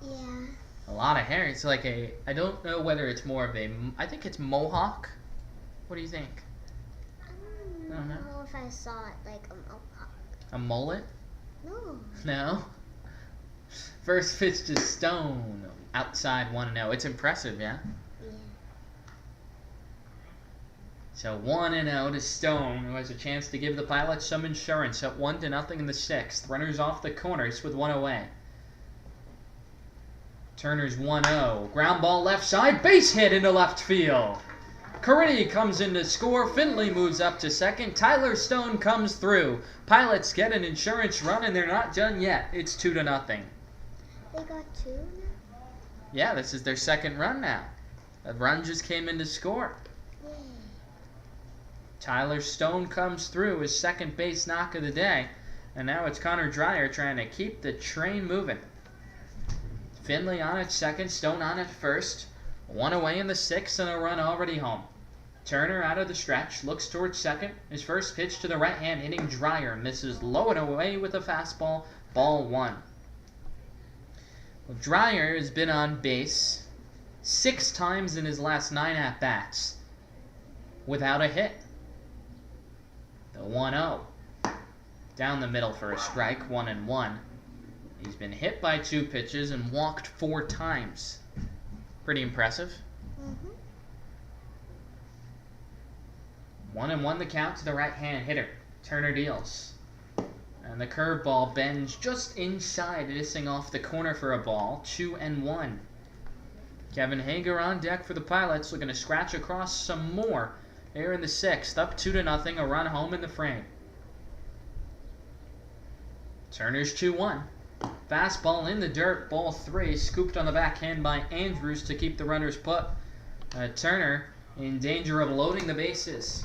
Yeah. A lot of hair. It's like a, I don't know whether it's more of a, I think it's mohawk. What do you think? I don't know if I saw it like a mohawk. A mullet? No. No? First pitch to Stone. Outside 1-0. It's impressive, yeah? Yeah. So 1-0 to Stone, who has a chance to give the Pilots some insurance at 1-0 in the 6th. Runners off the corners with 1 away. Turner's 1-0. Ground ball left side. Base hit into left field. Caridi comes in to score. Finley moves up to second. Tyler Stone comes through. Pilots get an insurance run, and they're not done yet. It's 2-0. They got 2 now? Yeah, this is their second run now. A run just came in to score. Yay. Tyler Stone comes through, his second base knock of the day. And now it's Connor Dreyer trying to keep the train moving. Finley on at second, Stone on at first. 1 away in the 6th and a run already home. Turner out of the stretch, looks towards second. His first pitch to the right hand, hitting Dreyer. Misses low and away with a fastball. Ball 1. Well, Dreyer has been on base 6 times in his last 9 at-bats. without a hit. The 1-0. Down the middle for a strike, 1-1. He's been hit by 2 pitches and walked 4 times. Pretty impressive. 1-1 the count to the right-hand hitter. Turner deals. And the curveball bends just inside, missing off the corner for a ball. 2-1. Kevin Hager on deck for the Pilots, looking to scratch across some more. Here in the 6th, up 2-0, a run home in the frame. Turner's 2-1. Fastball in the dirt, ball 3, scooped on the backhand by Andrews to keep the runners put. Turner in danger of loading the bases.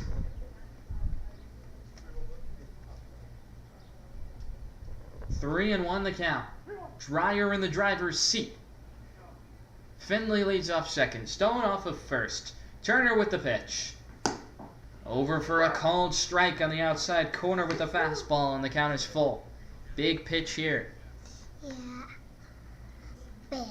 3-1 the count. Dreyer in the driver's seat. Finley leads off second. Stone off of first. Turner with the pitch. Over for a called strike on the outside corner with the fastball, and the count is full. Big pitch here. Yeah. Big.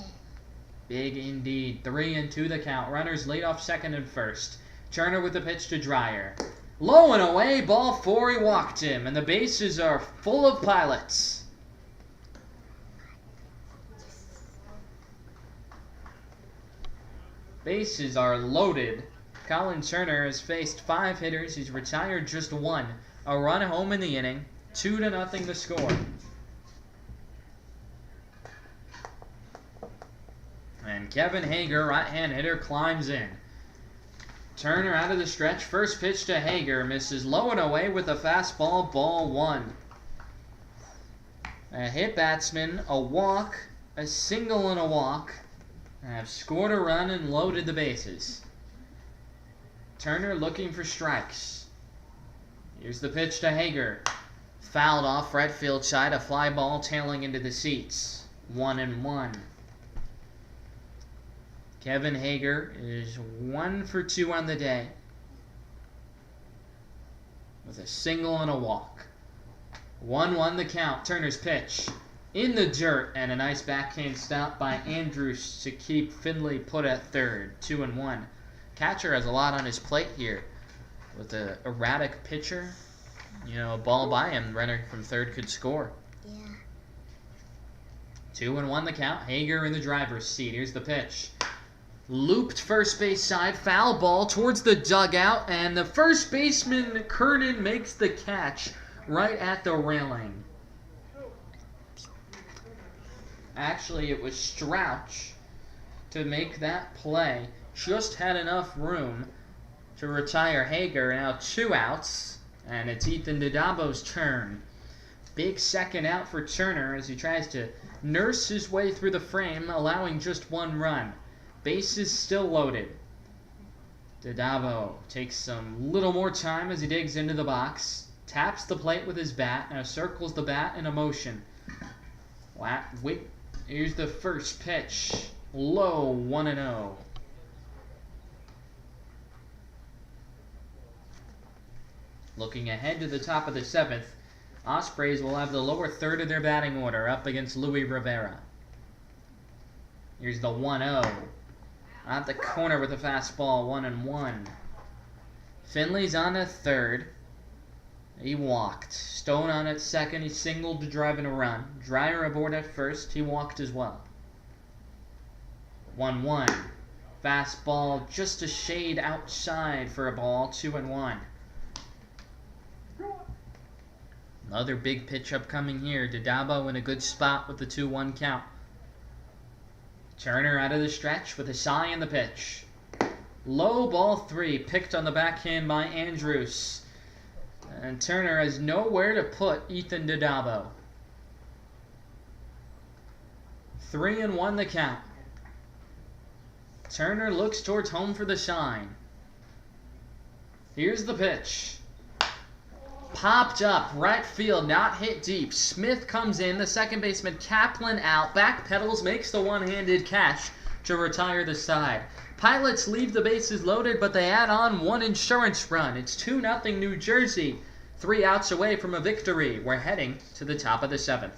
Big indeed. 3-2 the count. Runners lead off second and first. Turner with the pitch to Dreyer. Low and away, ball 4, he walked him, and the bases are full of Pilots. Bases are loaded. Colin Turner has faced 5 hitters. He's retired just 1. A run home in the inning. 2-0 the score. And Kevin Hager, right-hand hitter, climbs in. Turner out of the stretch. First pitch to Hager. Misses low and away with a fastball. Ball 1. A hit batsman, a walk, a single and a walk. Have scored a run and loaded the bases. Turner looking for strikes. Here's the pitch to Hager. Fouled off right field side, a fly ball tailing into the seats. 1-1. Kevin Hager is 1 for 2 on the day, with a single and a walk. 1-1 the count. Turner's pitch. In the dirt, and a nice backhand stop by Andrews to keep Finley put at third. 2-1. Catcher has a lot on his plate here. With the erratic pitcher, a ball by him, runner from third could score. Yeah. 2-1 the count. Hager in the driver's seat. Here's the pitch. Looped first base side, foul ball towards the dugout, and the first baseman, Kernan, makes the catch right at the railing. Actually, it was Strouch to make that play. Just had enough room to retire Hager. Now 2 outs, and it's Ethan Didabo's turn. Big second out for Turner as he tries to nurse his way through the frame, allowing just 1 run. Bases still loaded. Didabo takes some little more time as he digs into the box. Taps the plate with his bat, now circles the bat in a motion. Wait. Here's the first pitch. Low, 1-0. Looking ahead to the top of the 7th, Ospreys will have the lower third of their batting order up against Louis Rivera. Here's the 1-0. At the corner with a fastball, 1-1. Finley's on at third. He walked. Stone on at second. He singled to drive in a run. Dreyer aboard at first. He walked as well. 1-1. Fastball just a shade outside for a ball. 2-1. Another big pitch upcoming here. Didabo in a good spot with the 2-1 count. Turner out of the stretch with a sigh in the pitch. Low, ball 3. Picked on the backhand by Andrews. And Turner has nowhere to put Ethan Didabo. 3-1 the count. Turner looks towards home for the sign. Here's the pitch. Popped up, right field, not hit deep. Smith comes in, the second baseman Kaplan out, backpedals, makes the one-handed catch to retire the side. Pilots leave the bases loaded, but they add on 1 insurance run. It's 2-0 New Jersey. 3 outs away from a victory. We're heading to the top of the 7th.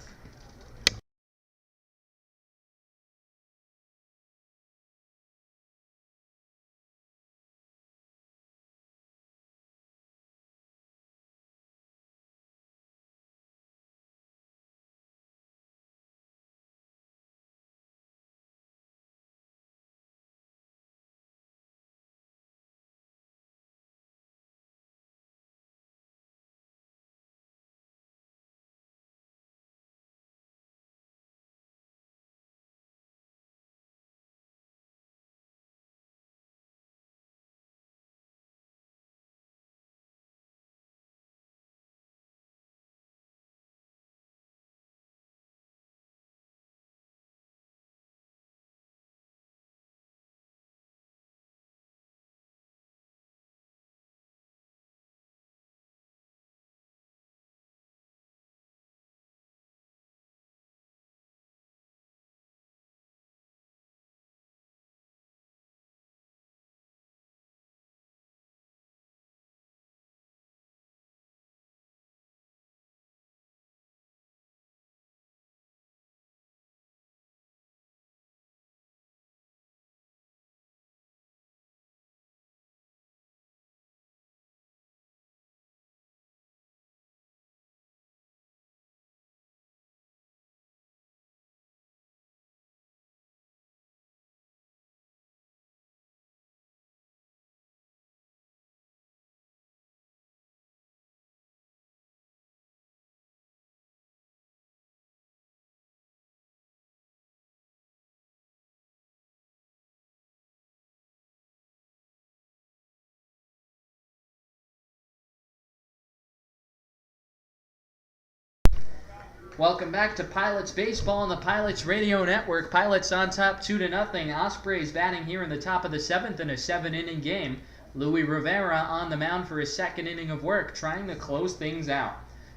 Welcome back to Pilots Baseball on the Pilots Radio Network. Pilots on top 2-0. Ospreys batting here in the top of the 7th in a 7-inning game. Luis Rivera on the mound for his second inning of work, trying to close things out.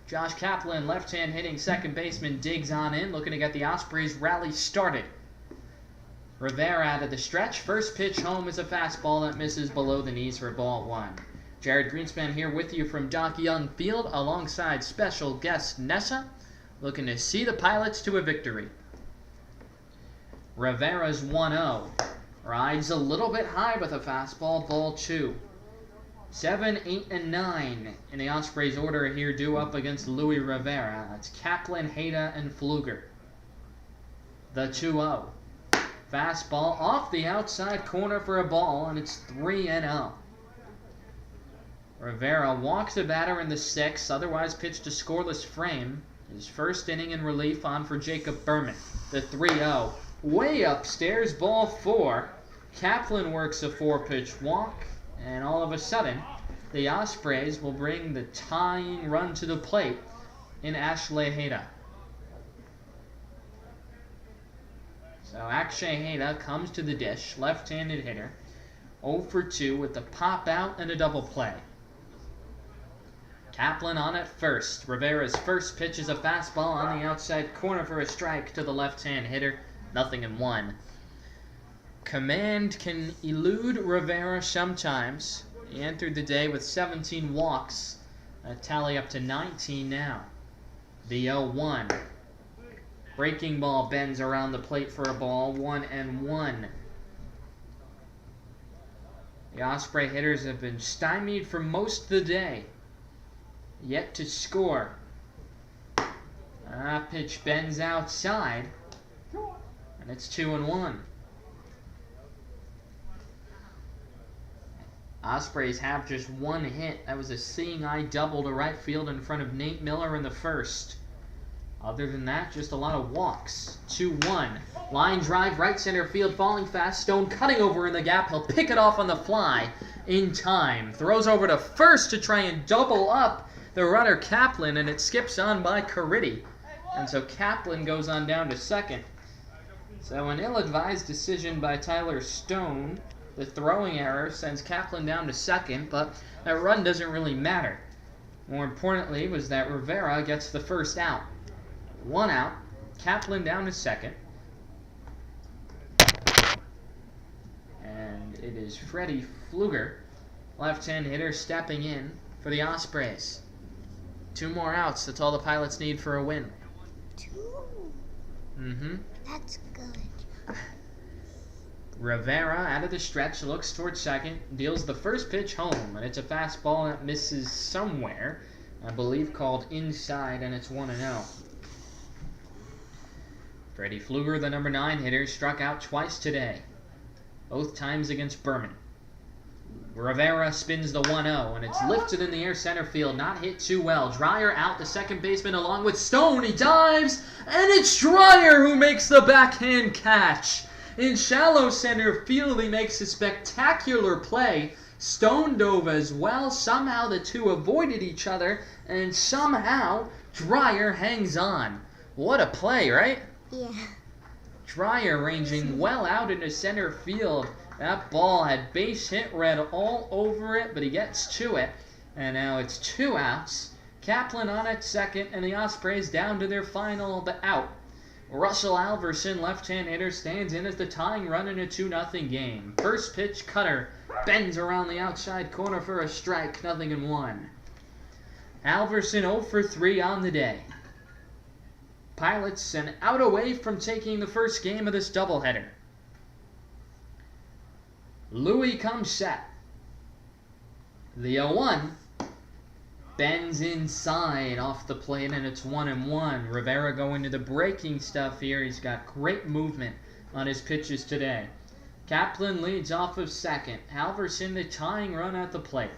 Josh Kaplan, left-hand hitting second baseman, digs on in, looking to get the Ospreys rally started. Rivera out of the stretch. First pitch home is a fastball that misses below the knees for ball 1. Jared Greenspan here with you from Doc Young Field alongside special guest Nessa, looking to see the Pilots to a victory. Rivera's 1-0. Rides a little bit high with a fastball, ball 2. 7, 8, and 9 in the Ospreys order here due up against Luis Rivera. That's Kaplan, Hayda, and Pfluger. The 2-0. Fastball off the outside corner for a ball, and it's 3-0. Rivera walks the batter in the 6th, otherwise pitched a scoreless frame. His first inning in relief on for Jacob Berman. The 3-0. Way upstairs, ball 4. Kaplan works a 4-pitch walk, and all of a sudden, the Ospreys will bring the tying run to the plate in Ashley Hayda. So Akshay Hayda comes to the dish, left-handed hitter, 0 for 2 with the pop out and a double play. Kaplan on at first. Rivera's first pitch is a fastball on the outside corner for a strike to the left-hand hitter. 0-1. Command can elude Rivera sometimes. He entered the day with 17 walks. A tally up to 19 now. The 0-1. Breaking ball bends around the plate for a ball. 1-1. The Osprey hitters have been stymied for most of the day. Yet to score. Pitch bends outside. And it's 2-1. Ospreys have just one hit. That was a seeing eye double to right field in front of Nate Miller in the first. Other than that, just a lot of walks. 2-1. Line drive, right center field, falling fast. Stone cutting over in the gap. He'll pick it off on the fly in time. Throws over to first to try and double up the runner Kaplan, and it skips on by Caridi. And so Kaplan goes on down to second. So an ill-advised decision by Tyler Stone. The throwing error sends Kaplan down to second, but that run doesn't really matter. More importantly was that Rivera gets the first out. 1 out, Kaplan down to second. And it is Freddie Pfluger, left-hand hitter, stepping in for the Ospreys. 2 more outs, that's all the Pilots need for a win. 2? That's good. Rivera out of the stretch, looks towards second, deals the first pitch home, and it's a fastball that misses somewhere, I believe called inside, and it's 1-0. Freddie Pfluger, the number 9 hitter, struck out twice today, both times against Berman. Rivera spins the 1-0, and it's lifted in the air center field, not hit too well. Dreyer out, the second baseman, along with Stone. He dives, and it's Dreyer who makes the backhand catch. In shallow center field, he makes a spectacular play. Stone dove as well. Somehow the two avoided each other, and somehow Dreyer hangs on. What a play, right? Yeah. Dreyer ranging well out into center field. That ball had base hit red all over it, but he gets to it. And now it's 2 outs. Kaplan on at second, and the Ospreys down to their final out. Russell Alverson, left-hand hitter, stands in as the tying run in a 2-0 game. First pitch cutter bends around the outside corner for a strike, 0-1. Alverson 0 for 3 on the day. Pilots an out away from taking the first game of this doubleheader. Louis comes set. The 0-1 bends inside off the plate, and it's 1-1. Rivera going to the breaking stuff here. He's got great movement on his pitches today. Kaplan leads off of second. Alverson the tying run at the plate.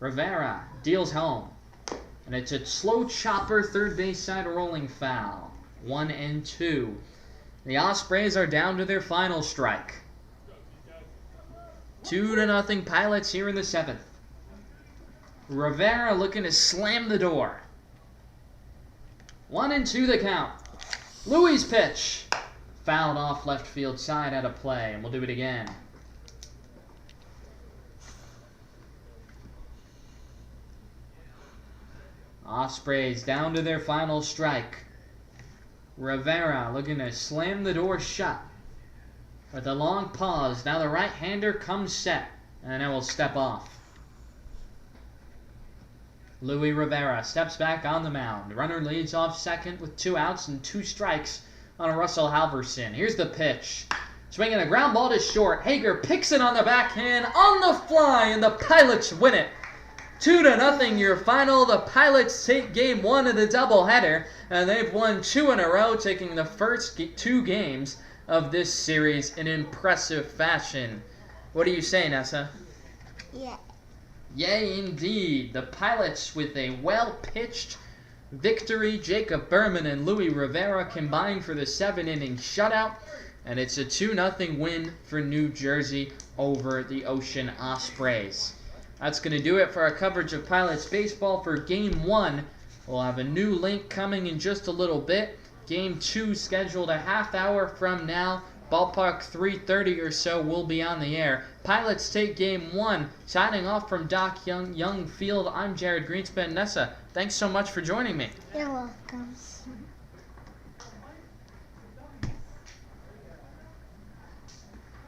Rivera deals home. And it's a slow chopper, third base side rolling foul. 1-2. The Ospreys are down to their final strike. 2-0 Pilots here in the 7th. Rivera looking to slam the door. 1-2 the count. Louis' pitch. Fouled off left field side out of play, and we'll do it again. Ospreys down to their final strike. Rivera looking to slam the door shut. With a long pause, now the right-hander comes set, and it will step off. Louis Rivera steps back on the mound. Runner leads off second with 2 outs and 2 strikes on Russell Halverson. Here's the pitch. Swinging a ground ball to short. Hager picks it on the backhand on the fly, and the Pilots win it. 2-0 your final. The Pilots take game 1 of the doubleheader, and they've won 2 in a row, taking the first 2 games of this series in impressive fashion. What do you say, Nessa? Yeah. Yay, indeed. The Pilots with a well-pitched victory. Jacob Berman and Louis Rivera combined for the 7-inning shutout, and it's a 2-0 win for New Jersey over the Ocean Ospreys. That's going to do it for our coverage of Pilots baseball for Game 1. We'll have a new link coming in just a little bit. Game 2 scheduled a half hour from now. Ballpark 3:30 or so will be on the air. Pilots take Game 1. Signing off from Doc Young Field, I'm Jared Greenspan. Nessa, thanks so much for joining me. You're welcome.